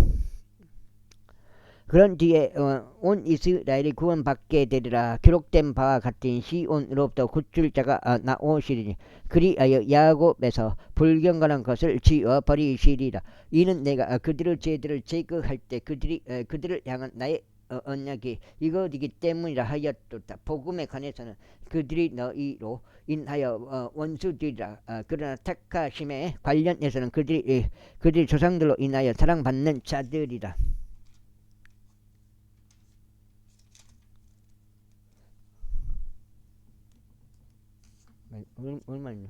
Speaker 1: 그런 뒤에 온 이스라엘이 구원받게 되리라. 기록된 바와 같은 시온으로부터 구출자가 나오시리니 그리하여 야곱에서 불경건한 것을 지워버리시리라. 이는 내가 그들의 죄들을 제거할 때 그들을 향한 나의 언약이 이것이기 때문이라 하였도다. 복음에 관해서는 그들이 너희로 인하여 원수들이라. 그러나 택하심에 관련해서는 그들이 조상들로 인하여 사랑받는 자들이라. 얼마냐?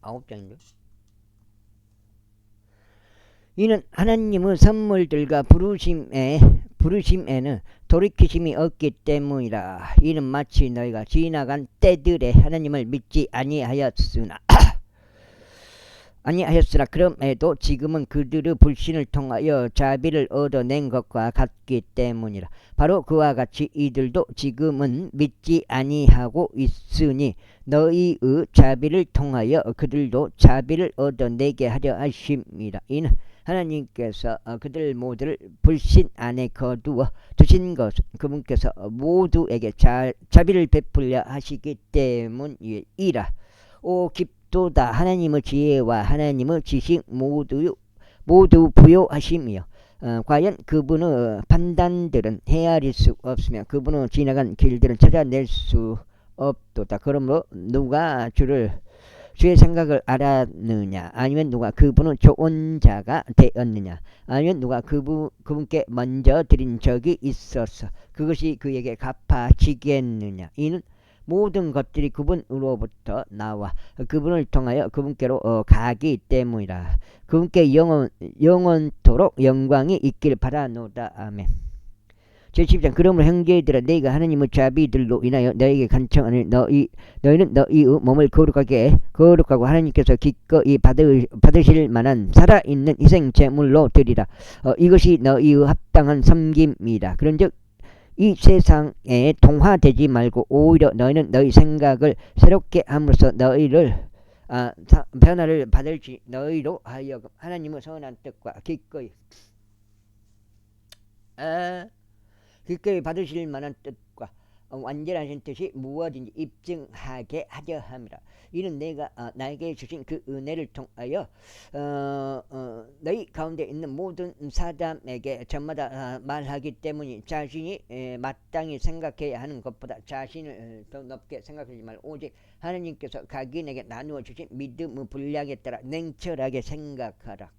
Speaker 1: 9장인데. 이는 하나님의 선물들과 부르심에는 돌이키심이 없기 때문이라. 이는 마치 너희가 지나간 때들에 하나님을 믿지 아니하였으나 그럼에도 지금은 그들의 불신을 통하여 자비를 얻어낸 것과 같기 때문이라. 바로 그와 같이 이들도 지금은 믿지 아니하고 있으니 너희의 자비를 통하여 그들도 자비를 얻어내게 하려 하심이라. 이는 하나님께서 그들 모두를 불신 안에 거두어 두신 것은 그분께서 모두에게 자비를 베풀려 하시기 때문이라. 오 깊도다. 하나님의 지혜와 하나님의 지식 모두 부요하시며 과연 그분의 판단들은 헤아릴 수 없으며 그분의 지나간 길들은 찾아낼 수 없도다. 그러므로 누가 주의 생각을 알았느냐? 아니면 누가 그분은 좋은 자가 되었느냐? 아니면 누가 그분께 먼저 드린 적이 있어서 그것이 그에게 갚아지겠느냐? 이는 모든 것들이 그분으로부터 나와 그분을 통하여 그분께로 가기 때문이라. 그분께 영원토록 영광이 있길 바라노다. 아멘. 제12장 그러므로 형제들아 너희가 하나님의 자비들로 인하여 너희에게 간청하니 너희는 너희의 몸을 거룩하고 하나님께서 기꺼이 받으실 만한 살아있는 희생제물로 드리라. 이것이 너희의 합당한 섬김이다. 그런즉 이 세상에 동화되지 말고 오히려 너희는 너희 생각을 새롭게 함으로써 너희를 변화를 받을지 너희로 하여금 하나님의 선한 뜻과 기꺼이 받으실 만한 뜻과 완전하신 뜻이 무엇인지 입증하게 하려 함이라. 이는 내가 나에게 주신 그 은혜를 통하여 너희 가운데 있는 모든 사람에게 저마다 말하기 때문이 자신이 마땅히 생각해야 하는 것보다 자신을 더 높게 생각하지 말고 오직 하나님께서 각인에게 나누어 주신 믿음의 분량에 따라 냉철하게 생각하라.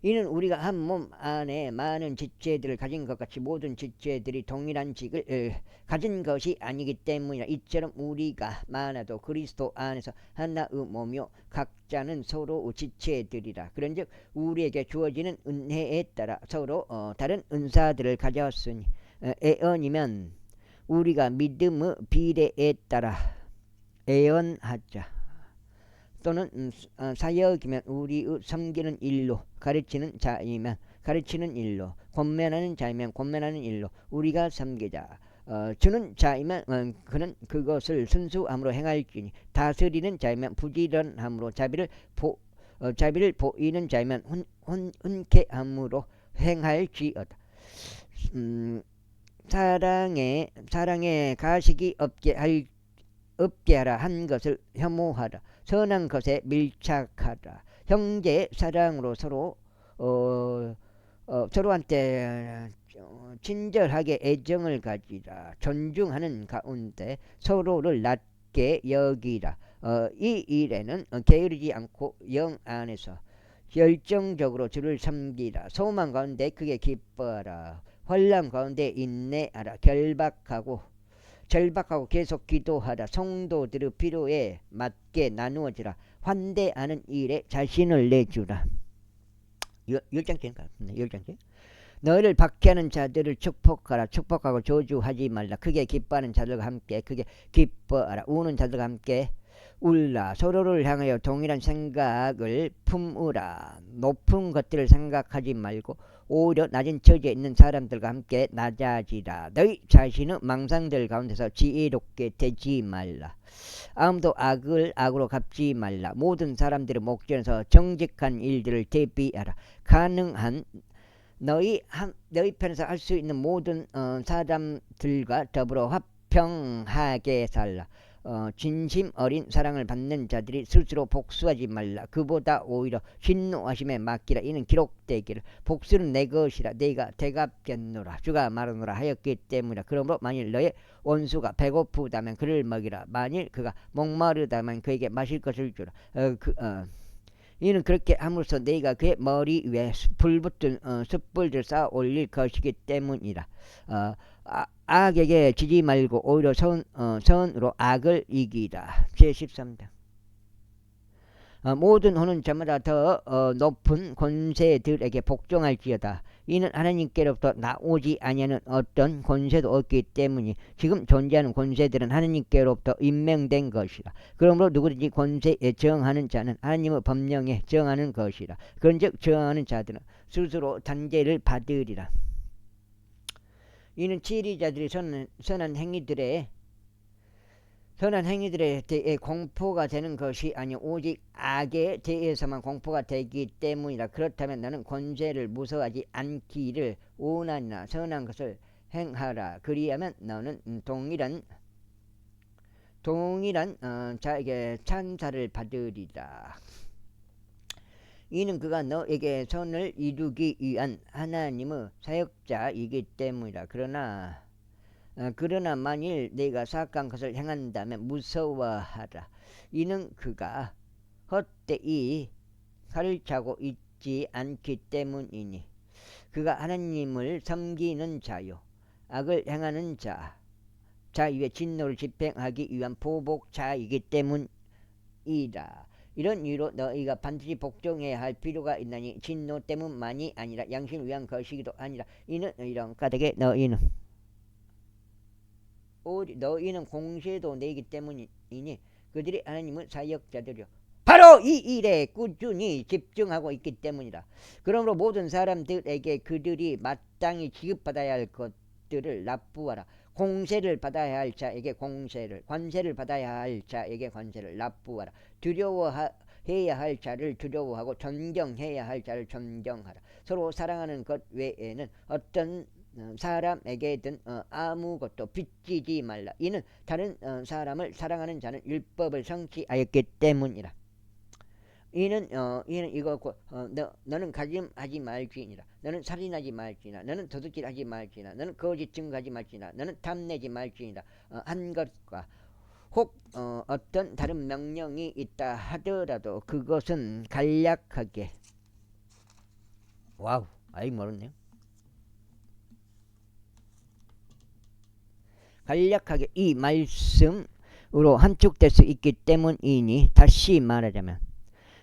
Speaker 1: 이는 우리가 한 몸 안에 많은 지체들을 가진 것 같이 모든 지체들이 동일한 직을 가진 것이 아니기 때문이라. 이처럼 우리가 많아도 그리스도 안에서 하나의 몸이요 각자는 서로 지체들이라. 그런즉 우리에게 주어지는 은혜에 따라 서로 다른 은사들을 가졌으니 애언이면 우리가 믿음의 비례에 따라 애언하자. 또는 사역이면 우리의 섬기는 일로, 가르치는 자이면 가르치는 일로, 권면하는 자이면 권면하는 일로 우리가 섬기자. 주는 자이면 그는 그것을 순수함으로 행할지니 다스리는 자이면 부지런함으로 자비를 보이는 자이면 흔쾌함으로 행할지어다. 사랑에 가식이 없게 하라. 한 것을 혐오하라. 선한 것에 밀착하라. 형제 사랑으로 서로한테 친절하게 애정을 가지라. 존중하는 가운데 서로를 낮게 여기라. 이 일에는 게으르지 않고 영 안에서 열정적으로 주를 섬기라. 소망 가운데 크게 기뻐하라. 환난 가운데 인내하라. 절박하고 계속 기도하라. 성도들의 필요에 맞게 나누어지라. 환대하는 일에 자신을 내주라. 10장째인가? 10장째. 너희를 박해하는 자들을 축복하라. 축복하고 저주하지 말라. 크게 기뻐하는 자들과 함께 크게 기뻐하라. 우는 자들과 함께 울라. 서로를 향하여 동일한 생각을 품으라. 높은 것들을 생각하지 말고 오히려 낮은 처지에 있는 사람들과 함께 낮아지라. 너희 자신의 망상들 가운데서 지혜롭게 되지 말라. 아무도 악을 악으로 갚지 말라. 모든 사람들의 목전에서 정직한 일들을 대비하라. 가능한 너희 편에서 할 수 있는 모든 사람들과 더불어 화평하게 살라. 진심 어린 사랑을 받는 자들이 스스로 복수하지 말라. 그보다 오히려 진노하심에 맡기라. 이는 기록되기를 복수는 내 것이라 내가 대갚겠노라. 주가 말하노라 하였기 때문이라. 그러므로 만일 너의 원수가 배고프다면 그를 먹이라. 만일 그가 목마르다면 그에게 마실 것을 주라. 이는 그렇게 함으로써 너희가 그의 머리 위에 불붙은 숯불을 쌓아 올릴 것이기 때문이라. 악에게 지지 말고 오히려 선으로 악을 이기라. 제13장. 모든 혼은 저마다 더 높은 권세들에게 복종할지어다. 이는 하나님께로부터 나오지 아니하는 어떤 권세도 없기 때문이 지금 존재하는 권세들은 하나님께로부터 임명된 것이라. 그러므로 누구든지 권세에 저항하는 자는 하나님의 법령에 저항하는 것이라. 그런즉 저항하는 자들은 스스로 단죄를 받으리라. 이는 지리자들이 선한 행위들에 대해 공포가 되는 것이 아니오 오직 악에 대해서만 공포가 되기 때문이라. 그렇다면 너는 권세를 무서워하지 않기를 원하나 선한 것을 행하라. 그리하면 너는 동일한 자에게 찬사를 받으리라. 이는 그가 너에게 선을 이루기 위한 하나님의 사역자이기 때문이라. 그러나 만일 네가 사악한 것을 행한다면 무서워하라. 이는 그가 헛되이 가르치고 있지 않기 때문이니 그가 하나님을 섬기는 자요 악을 행하는 자 위에 진노를 집행하기 위한 보복자이기 때문이라. 이런 이유로 너희가 반드시 복종해야 할 필요가 있나니 진노 때문만이 아니라 양심을 위한 것이기도 아니라. 이는 이런 까닭에 너희는 공세도 내기 때문이니 그들이 하나님의 사역자들이요 바로 이 일에 꾸준히 집중하고 있기 때문이다. 그러므로 모든 사람들에게 그들이 마땅히 지급받아야 할 것들을 납부하라. 공세를 받아야 할 자에게 공세를, 관세를 받아야 할 자에게 관세를 납부하라. 두려워해야 할 자를 두려워하고 존경해야 할 자를 존경하라. 서로 사랑하는 것 외에는 어떤 사람에게든 아무것도 빚지지 말라. 이는 다른 사람을 사랑하는 자는 율법을 성취하였기 때문이라. 이는 이거고 너는 가짐하지 말지니라. 너는 살인하지 말지니라. 너는 도둑질하지 말지니라. 너는 거짓 증거하지 말지니라. 너는 탐내지 말지니라. 한 것과 혹 어떤 다른 명령이 있다 하더라도 그것은 간략하게 모르네요. 간략하게 이 말씀으로 함축될 수 있기 때문이니 다시 말하자면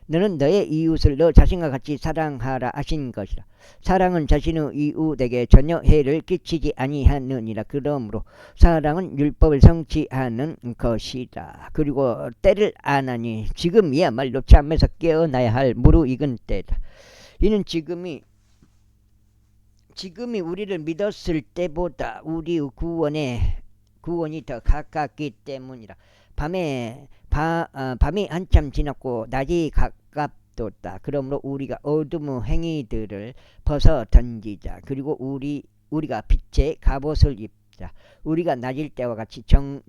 Speaker 1: 너는 너의 이웃을 너 자신과 같이 사랑하라 하신 것이라. 사랑은 자신의 이웃에게 전혀 해를 끼치지 아니하느니라. 그러므로 사랑은 율법을 성취하는 것이다. 그리고 때를 아나니 지금이야말로 잠에서 깨어나야 할 무르익은 때다. 이는 지금이 우리를 믿었을 때보다 우리의 구원이 더 가깝기 때문이라. 밤이 한참 지났고 낮이 가깝도다. 그러므로 우리가 어둠의 행위들을 벗어 던지자. 그리고 우리가 빛의 갑옷을 입자. 살자. 우리가 낮을 때와 같이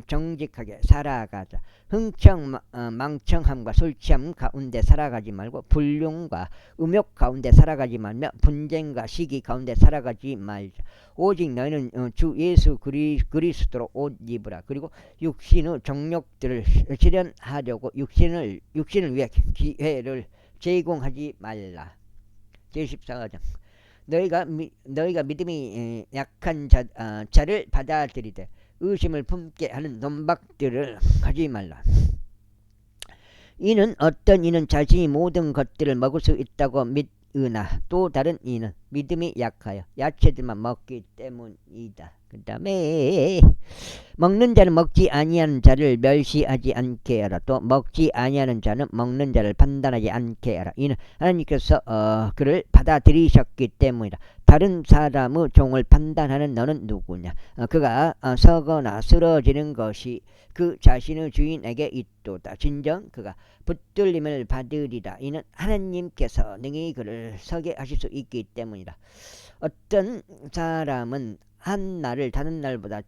Speaker 1: 정직하게 살아가자. 망청함과 술 취함 가운데 살아가지 말고 불륜과 음욕 가운데 살아가지 말며 분쟁과 시기 가운데 살아가지 말자. 오직 너희는 주 예수 그리스도로 옷 입으라. 그리고 육신의 정욕들을 실현하려고 육신을 위해 기회를 제공하지 말라. 제14장 너희가 믿음이 약한 자를 받아들이되 의심을 품게 하는 논박들을 하지 말라. 이는 어떤 이는 자신이 모든 것들을 먹을 수 있다고 믿으나 또 다른 이는 믿음이 약하여 야채들만 먹기 때문이다. 그 다음에 먹는 자는 먹지 아니하는 자를 멸시하지 않게 하라. 또 먹지 아니하는 자는 먹는 자를 판단하지 않게 하라. 이는 하나님께서 그를 받아들이셨기 때문이다. 다른 사람의 종을 판단하는 너는 누구냐? 그가 서거나 쓰러지는 것이 그 자신의 주인에게 있도다. 진정 그가 붙들림을 받으리라. 이는 하나님께서 능히 그를 서게 하실 수 있기 때문이다. 어떤 사람은 한 날을 다른 날보다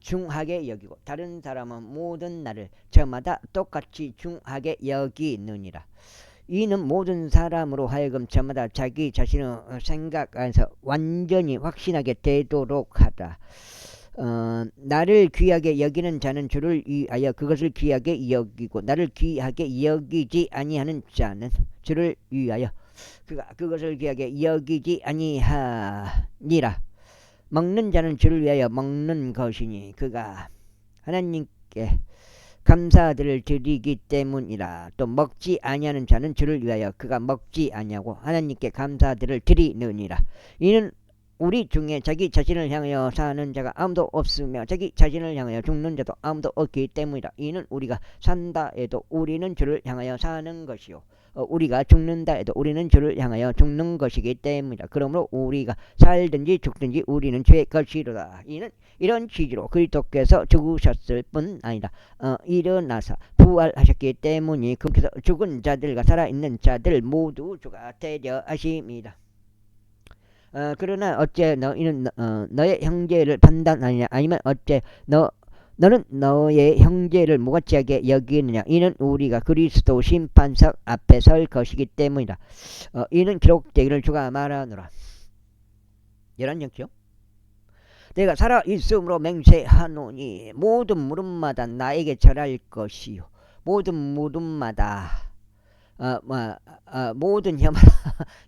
Speaker 1: 중하게 여기고 다른 사람은 모든 날을 저마다 똑같이 중하게 여기느니라. 이는 모든 사람으로 하여금 저마다 자기 자신의 생각 안에서 완전히 확신하게 되도록 하라. 나를 귀하게 여기는 자는 주를 위하여 그것을 귀하게 여기고 나를 귀하게 여기지 아니하는 자는 주를 위하여 그것을 귀하게 여기지 아니하니라. 먹는 자는 주를 위하여 먹는 것이니 그가 하나님께 감사들을 드리기 때문이라. 또 먹지 아니하는 자는 주를 위하여 그가 먹지 아니하고 하나님께 감사들을 드리느니라. 이는 우리 중에 자기 자신을 향하여 사는 자가 아무도 없으며 자기 자신을 향하여 죽는 자도 아무도 없기 때문이라. 이는 우리가 산다 해도 우리는 주를 향하여 사는 것이요 우리가 죽는다 해도 우리는 주를 향하여 죽는 것이기 때문이다. 그러므로 우리가 살든지 죽든지 우리는 주의 것이로다. 이는 이런 취지로 그리스도께서 죽으셨을 뿐 아니라 일어나서 부활하셨기 때문이 그께서 죽은 자들과 살아있는 자들 모두 주가 되려 하심이다. 그러나 어째 너희는 너의 형제를 판단하느냐? 아니면 어째 너는 너의 형제를 무가치하게 여기느냐? 이는 우리가 그리스도 심판석 앞에 설 것이기 때문이다. 이는 기록되기를 주가 말하노라. 11절이요. 내가 살아있음으로 맹세하노니 모든 물음마다 나에게 절할 것이요 모든 물음마다 모든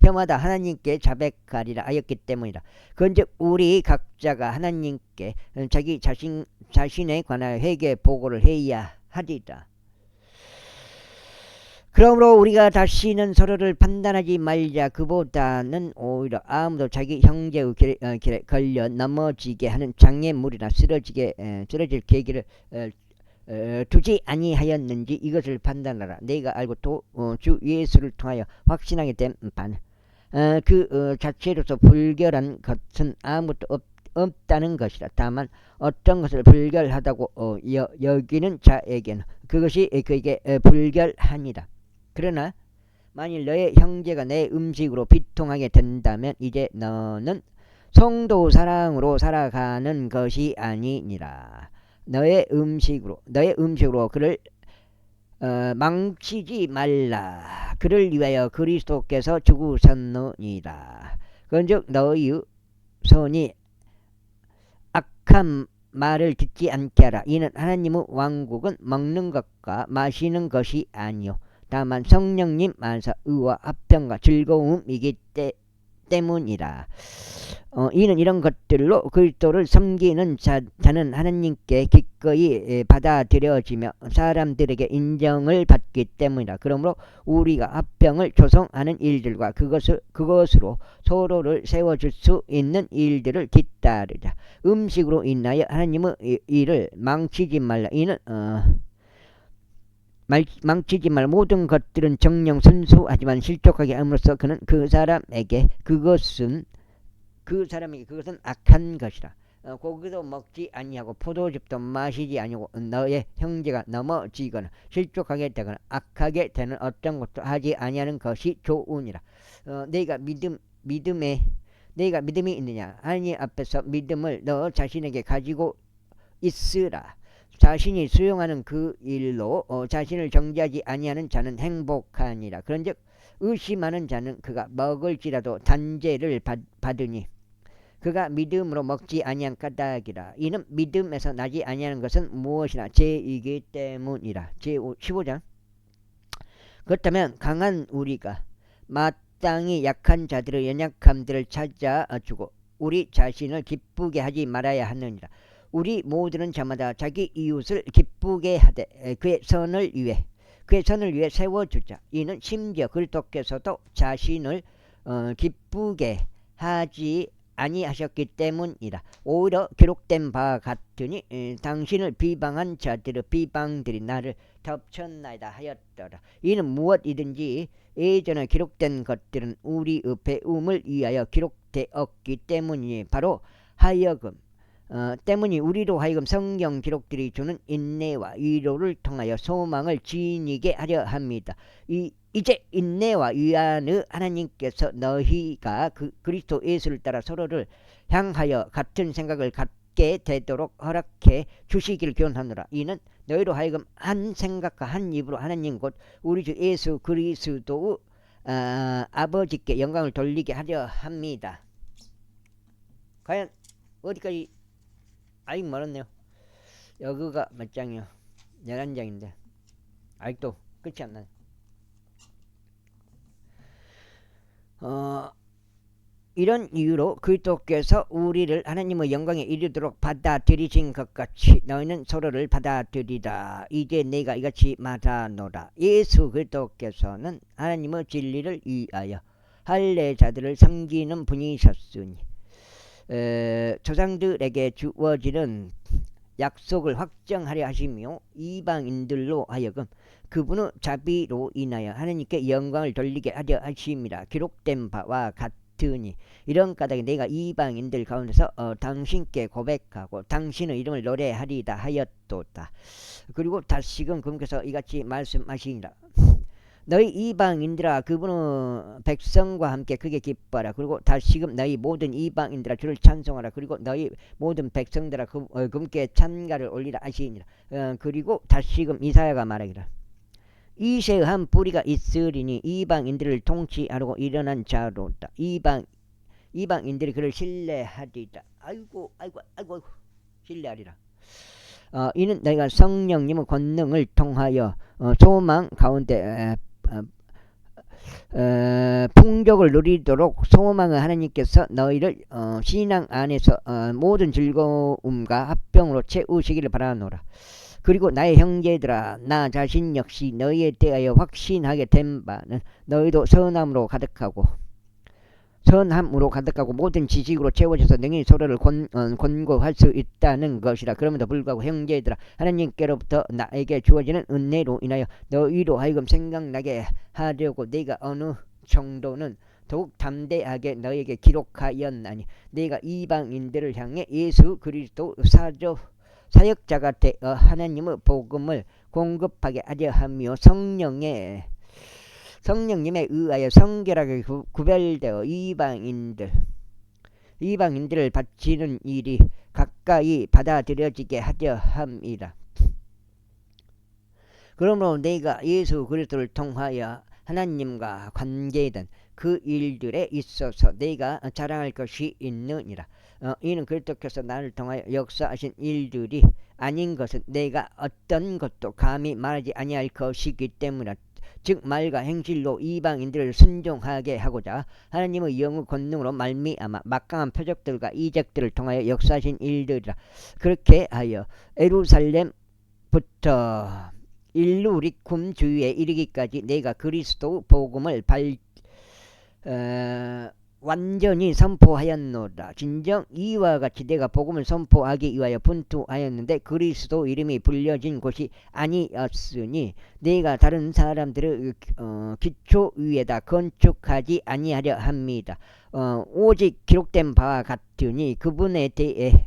Speaker 1: 혀마다 하나님께 자백하리라 하였기 때문이다. 그런즉 우리 각자가 하나님께 자기 자신에 관하여 회개 보고를 해야 하리라. 그러므로 우리가 다시는 서로를 판단하지 말자. 그보다는 오히려 아무도 자기 형제의 길에 걸려 넘어지게 하는 장애물이나 쓰러질 계기를 두지 아니하였는지 이것을 판단하라. 내가 알고 또 주 예수를 통하여 확신하게 된 바는 그 자체로서 불결한 것은 아무것도 없다는 것이라. 다만 어떤 것을 불결하다고 여기는 자에게는 그것이 그에게 불결하니라. 그러나 만일 너의 형제가 내 음식으로 비통하게 된다면 이제 너는 성도 사랑으로 살아가는 것이 아니니라. 너의 음식으로 그를 망치지 말라. 그를 위하여 그리스도께서 죽으셨느니라. 그런즉 너희 손이 악한 말을 듣지 않게 하라. 이는 하나님의 왕국은 먹는 것과 마시는 것이 아니요 다만 성령님 안에서 의와 화평과 즐거움이기 때문이라. 이는 이런 것들로 그리스도를 섬기는 자는 하나님께 기꺼이 받아들여지며 사람들에게 인정을 받기 때문이라. 그러므로 우리가 화평을 조성하는 일들과 그것으로 서로를 세워줄 수 있는 일들을 뒤따르자. 음식으로 인하여 하나님의 일을 망치지 말라. 이는 망치지 말 모든 것들은 정령 순수하지만 실족하게 함으로써 그는 그 사람에게 그것은 악한 것이라. 고기도 먹지 아니하고 포도즙도 마시지 아니하고 너의 형제가 넘어지거나 실족하게 되거나 악하게 되는 어떤 것도 하지 아니하는 것이 좋으니라. 내가 믿음에 내가 믿음이 있느냐? 하나님 앞에서 믿음을 너 자신에게 가지고 있으라. 자신이 수용하는 그 일로 자신을 정죄하지 아니하는 자는 행복하니라. 그런즉 의심하는 자는 그가 먹을지라도 단죄를 받으니 그가 믿음으로 먹지 아니한 까닭이라. 이는 믿음에서 나지 아니하는 것은 무엇이나 죄이기 때문이라. 제 15장. 그렇다면 강한 우리가 마땅히 약한 자들의 연약함들을 찾아주고 우리 자신을 기쁘게 하지 말아야 하느니라. 우리 모두는 자마다 자기 이웃을 기쁘게 하되 그의 선을 위해 세워주자. 이는 심지어 그리스도께서도 자신을 기쁘게 하지 아니하셨기 때문이라. 오히려 기록된 바와 같으니 당신을 비방한 자들의 비방들이 나를 덮쳤나이다 하였더라. 이는 무엇이든지 예전에 기록된 것들은 우리의 배움을 위하여 기록되었기 때문이니 바로 때문이 우리로 하여금 성경 기록들이 주는 인내와 위로를 통하여 소망을 지니게 하려 합니다. 이제 인내와 위안의 하나님께서 너희가 그리스도 예수를 따라 서로를 향하여 같은 생각을 갖게 되도록 허락해 주시기를 기원하노라. 이는 너희로 하여금 한 생각과 한 입으로 하나님 곧 우리 주 예수 그리스도의 아버지께 영광을 돌리게 하려 합니다. 과연 어디까지? 아직 멀었네요. 여기가 몇 장이요? 11장인데 아직도 끝이 안 나네. 이런 이유로 그리스도께서 우리를 하나님의 영광에 이르도록 받아들이신 것 같이 너희는 서로를 받아들이라. 이제 내가 이같이 말하노라. 예수 그리스도께서는 하나님의 진리를 위하여 할례자들을 섬기는 분이셨으니 조상들에게 주어지는 약속을 확정하려 하시며 이방인들로 하여금 그분의 자비로 인하여 하나님께 영광을 돌리게 하려 하심이라. 기록된 바와 같으니 이런 까닭에 내가 이방인들 가운데서 당신께 고백하고 당신의 이름을 노래하리다 하였도다. 그리고 다시금 그분께서 이같이 말씀하시니라. 너희 이방인들아 그분의 백성과 함께 크게 기뻐하라. 그리고 다시금 너희 모든 이방인들아 주를 찬송하라. 그리고 너희 모든 백성들아 그분께 찬가를 올리라 하시니라. 그리고 다시금 이사야가 말하기를 이새의 한 뿌리가 있으리니 이방인들을 통치하려고 일어난 자로다. 이방인들이 그를 신뢰하리라. 아이고 신뢰하리라. 이는 너희가 성령님의 권능을 통하여 소망 가운데 풍족을 누리도록 소망의 하나님께서 너희를 신앙 안에서 모든 즐거움과 합병으로 채우시기를 바라노라. 그리고 나의 형제들아 나 자신 역시 너희에 대하여 확신하게 된 바는 너희도 선함으로 가득하고 모든 지식으로 채워져서 능히 서로를 권고할 수 있다는 것이라. 그럼에도 불구하고 형제들아 하나님께로부터 나에게 주어지는 은혜로 인하여 너희로 하여금 생각나게 하려고 내가 어느 정도는 더욱 담대하게 너에게 기록하였나니 내가 이방인들을 향해 예수 그리스도 사역자가 되어 하나님의 복음을 공급하게 하려 하며 성령님에 의하여 성결하게 구별되어 이방인들을 바치는 일이 가까이 받아들여지게 하려 함이라. 그러므로 내가 예수 그리스도를 통하여 하나님과 관계된 그 일들에 있어서 내가 자랑할 것이 있느니라. 이는 그리스도께서 나를 통하여 역사하신 일들이 아닌 것은 내가 어떤 것도 감히 말하지 아니할 것이기 때문이라. 즉 말과 행실로 이방인들을 순종하게 하고자 하나님의 영의 권능으로 말미암아 막강한 표적들과 이적들을 통하여 역사하신 일들이라. 그렇게 하여 예루살렘부터 일루리쿰 주위에 이르기까지 내가 그리스도 복음을 완전히 선포하였노라. 진정 이와 같이 내가 복음을 선포하기 위하여 분투하였는데 그리스도 이름이 불려진 곳이 아니었으니 내가 다른 사람들의 기초 위에다 건축하지 아니하려 합니다. 오직 기록된 바와 같으니 그분에 대해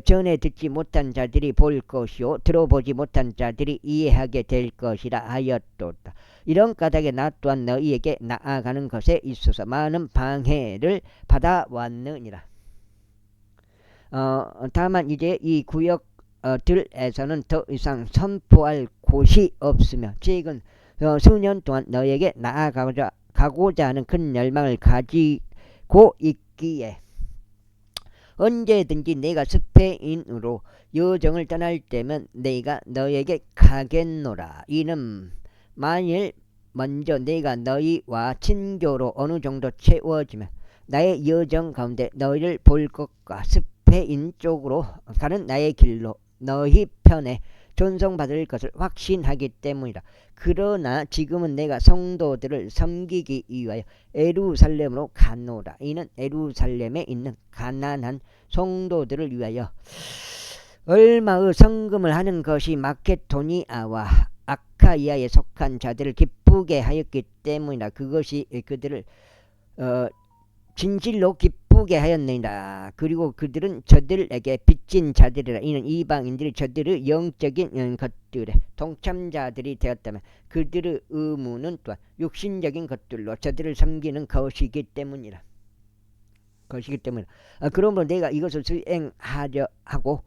Speaker 1: 전에 듣지 못한 자들이 볼 것이요 들어보지 못한 자들이 이해하게 될 것이라 하였도다. 이런 까닭에 나 또한 너희에게 나아가는 것에 있어서 많은 방해를 받아왔느니라. 다만 이제 이 구역들에서는 더 이상 선포할 곳이 없으며 최근 수년 동안 너에게 나아가고자 하는 큰 열망을 가지고 있기에 언제든지 내가 스페인으로 여정을 떠날 때면 내가 너에게 가겠노라. 이는 만일 먼저 내가 너희와 친교로 어느 정도 채워지면 나의 여정 가운데 너희를 볼 것과 스페인 쪽으로 가는 나의 길로 너희 편에 존송받을 것을 확신하기 때문이다. 그러나 지금은 내가 성도들을 섬기기 위하여 예루살렘으로 가노라. 이는 예루살렘에 있는 가난한 성도들을 위하여 얼마의 성금을 하는 것이 마케도니아와 아카이아에 속한 자들을 기쁘게 하였기 때문이다. 그것이 그들을 진실로 기쁘게 하였느니라. 그리고 그들은 저들에게 빚진 자들이라. 이는 이방인들이 저들의 영적인 것들에 동참자들이 되었다면 그들의 의무는 또한 육신적인 것들로 저들을 섬기는 것이기 때문이라. 그러므로 내가 이것을 수행하려 하고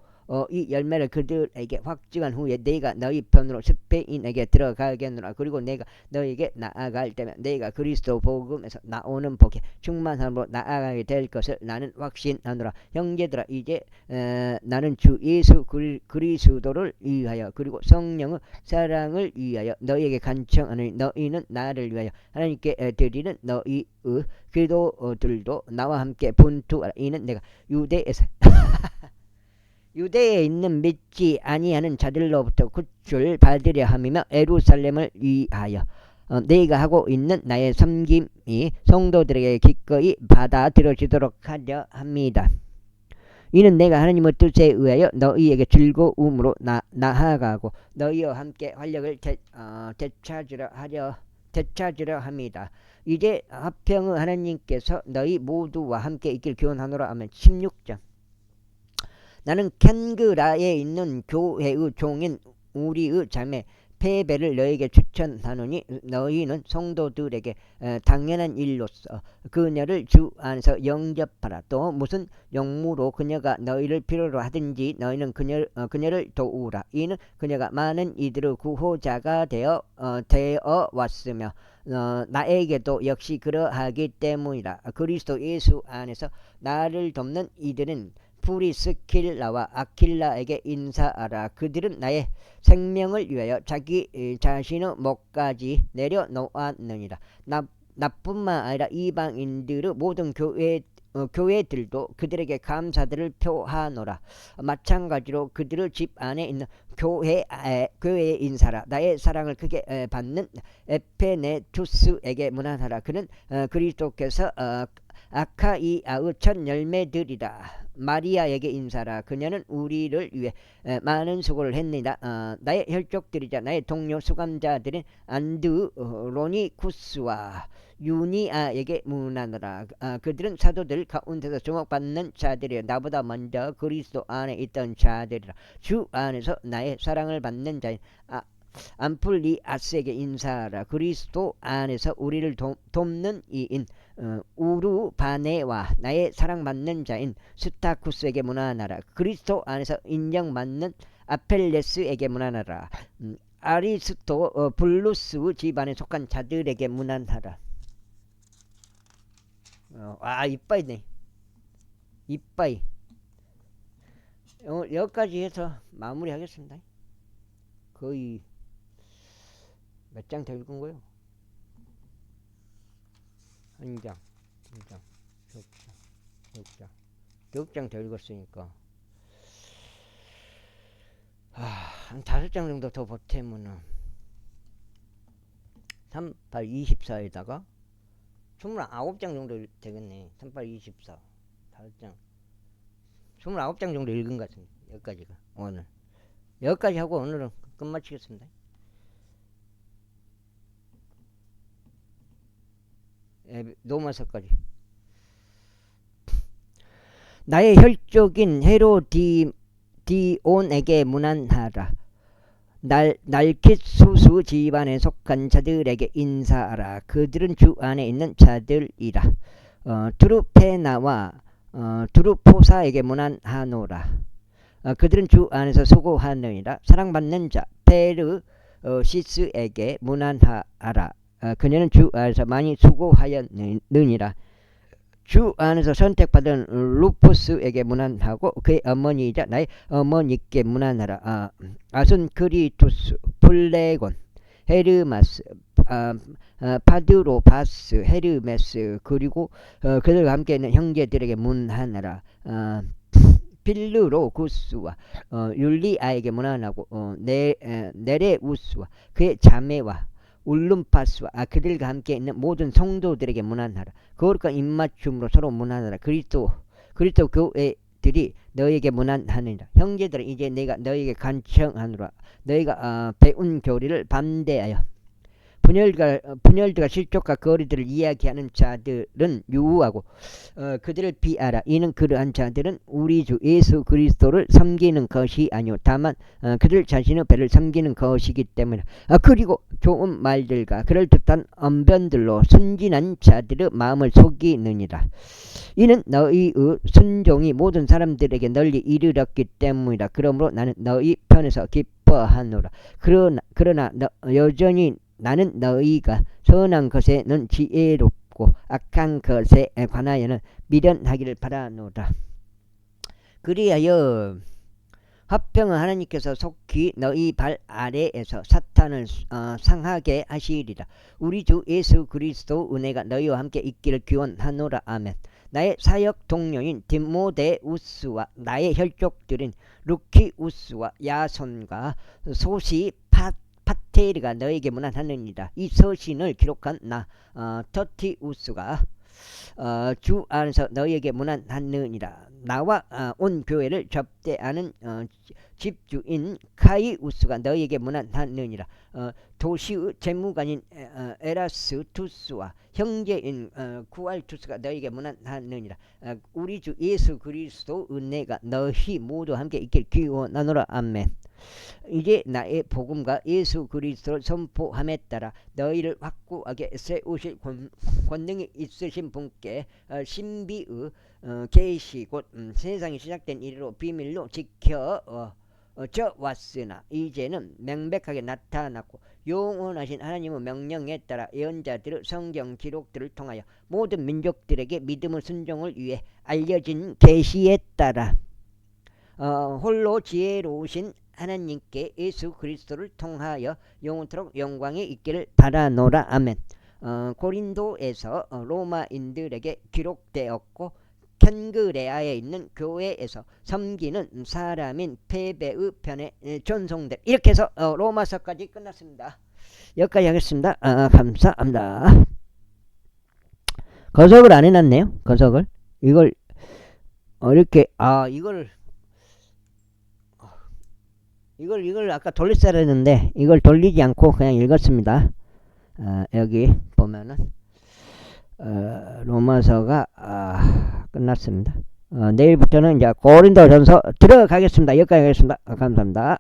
Speaker 1: 이 열매를 그들에게 확증한 후에 내가 너희 편으로 스페인에게 들어가겠노라. 그리고 내가 너에게 나아갈 때면 내가 그리스도 복음에서 나오는 복에 충만함으로 나아가게 될 것을 나는 확신하노라. 형제들아, 이제 나는 주 예수 그리스도를 위하여 그리고 성령의 사랑을 위하여 너희에게 간청하노니 너희는 나를 위하여 하나님께 드리는 너희의 기도들도 나와 함께 분투하라. 이는 내가 유대에 있는 믿지 아니하는 자들로부터 구출 받으려 함이며 예루살렘을 위하여 내가 하고 있는 나의 섬김이 성도들에게 기꺼이 받아들여지도록 하려 합니다. 이는 내가 하나님의 뜻에 의하여 너희에게 즐거움으로 나아가고 너희와 함께 활력을 되찾으려 합니다. 이제 화평의 하나님께서 너희 모두와 함께 있길 기원하노라. 하면 16장. 나는 켄그라에 있는 교회의 종인 우리의 자매 페베를 너에게 추천하노니 너희는 성도들에게 당연한 일로서 그녀를 주 안에서 영접하라. 또 무슨 용무로 그녀가 너희를 필요로 하든지 너희는 그녀를 도우라. 이는 그녀가 많은 이들의 구호자가 되어 왔으며 나에게도 역시 그러하기 때문이라. 그리스도 예수 안에서 나를 돕는 이들은 프리스킬라와 아킬라에게 인사하라. 그들은 나의 생명을 위하여 자기 자신의 목까지 내려놓았느니라. 나뿐만 아니라 이방인들의 모든 교회들도 그들에게 감사들을 표하노라. 마찬가지로 그들의 집 안에 있는 교회에 인사라. 나의 사랑을 크게 받는 에페네투스에게 문안하라. 그는 그리스도께서 아카이아의 첫 열매들이라. 마리아에게 인사라. 그녀는 우리를 위해 많은 수고를 했느니라. 나의 혈족들이자 나의 동료 수감자들인 안드로니쿠스와 유니아에게 문안하라. 그들은 사도들 가운데서 주목받는 자들이여 나보다 먼저 그리스도 안에 있던 자들이라. 주 안에서 나의 사랑을 받는 자인 암플리아스에게 인사하라. 그리스도 안에서 우리를 돕는 이인 우르바네와 나의 사랑받는 자인 스타쿠스에게 문안하라. 그리스도 안에서 인정받는 아펠레스에게 문안하라. 아리스토 블루스 집안에 속한 자들에게 문안하라. 이빠이네. 이빠이. 여기까지 해서 마무리하겠습니다. 거의 몇 장 더 읽은 거요? 한 장, 두 장, 석 장, 역 장 더 읽었으니까 한 5장 정도 더 보태면은 38, 24에다가 29장 정도 되겠네. 38, 24 5장 29장 정도 읽은 것 같습니다. 여기까지가 오늘. 여기까지 하고 오늘은 끝마치겠습니다. 로마서까지. 나의 혈족인 헤로디온에게 문안하라. 날킷 수수 집안에 속한 자들에게 인사하라. 그들은 주 안에 있는 자들이라. 두루페나와 두루포사에게 문안하노라. 그들은 주 안에서 수고하느니라. 사랑받는 자 페르시스에게 문안하라. 그녀는 주 안에서 많이 수고하였느니라. 주 안에서 선택받은 루푸스에게 문안하고 그의 어머니이자 나의 어머니께 문안하라. 아순크리투스, 플레곤, 헤르마스, 파드로바스, 헤르메스, 그리고 그들과 함께 있는 형제들에게 문안하라. 필르로구스와 율리아에게 문안하고 네레우스와 그의 자매와 울룸파스와 그들과 함께 있는 모든 성도들에게 문안하라. 거룩한 입맞춤으로 서로 문안하라. 그리스도 교회들이 너에게 문안하느니라. 형제들아, 이제 내가 너에게 간청하노라. 너희가 배운 교리를 반대하여 분열들과 실족과 거리들을 이야기하는 자들은 유하고 그들을 피하라. 이는 그러한 자들은 우리 주 예수 그리스도를 섬기는 것이 아니오 다만 그들 자신의 배를 섬기는 것이기 때문이라. 그리고 좋은 말들과 그럴듯한 언변들로 순진한 자들의 마음을 속이느니라. 이는 너희의 순종이 모든 사람들에게 널리 이르렀기 때문이라. 그러므로 나는 너희 편에서 기뻐하노라. 그러나 여전히 나는 너희가 선한 것에는 지혜롭고 악한 것에 관하여는 미련하기를 바라노라. 그리하여 화평은 하나님께서 속히 너희 발 아래에서 사탄을 상하게 하시리라. 우리 주 예수 그리스도 은혜가 너희와 함께 있기를 기원하노라. 아멘. 나의 사역 동료인 디모데우스와 나의 혈족들인 루키우스와 야손과 소시 파테르가 너에게 문안하느니라. 이 서신을 기록한 나 터티우스가 주 안에서 너에게 문안하느니라. 나와 온 교회를 접대하는 집주인 카이우스가 너에게 문안하느니라. 도시의 재무관인 에라스투스와 형제인 구알투스가 너에게 문안하느니라. 우리 주 예수 그리스도 은혜가 너희 모두 함께 있길 기원하노라. 아멘. 이제 나의 복음과 예수 그리스도를 선포함에 따라 너희를 확고하게 세우실 권능이 있으신 분께 신비의 계시 곧 세상이 시작된 이래로 비밀로 지켜 왔으나 이제는 명백하게 나타났고 영원하신 하나님의 명령에 따라 예언자들의 성경 기록들을 통하여 모든 민족들에게 믿음의 순종을 위해 알려진 계시에 따라 홀로 지혜로우신 하나님께 예수 그리스도를 통하여 영원토록 영광이 있기를 바라노라. 아멘. 고린도에서 로마인들에게 기록되었고 켄그레아에 있는 교회에서 섬기는 사람인 페베의 편에 전송된, 이렇게 해서 로마서까지 끝났습니다. 여기까지 하겠습니다. 감사합니다. 거석을 안 해놨네요. 거석을 이걸 이렇게 이걸 아까 돌렸어야 했는데 이걸 돌리지 않고 그냥 읽었습니다. 여기 보면은 로마서가 끝났습니다. 내일부터는 이제 고린도전서 들어가겠습니다. 여기까지 하겠습니다. 감사합니다.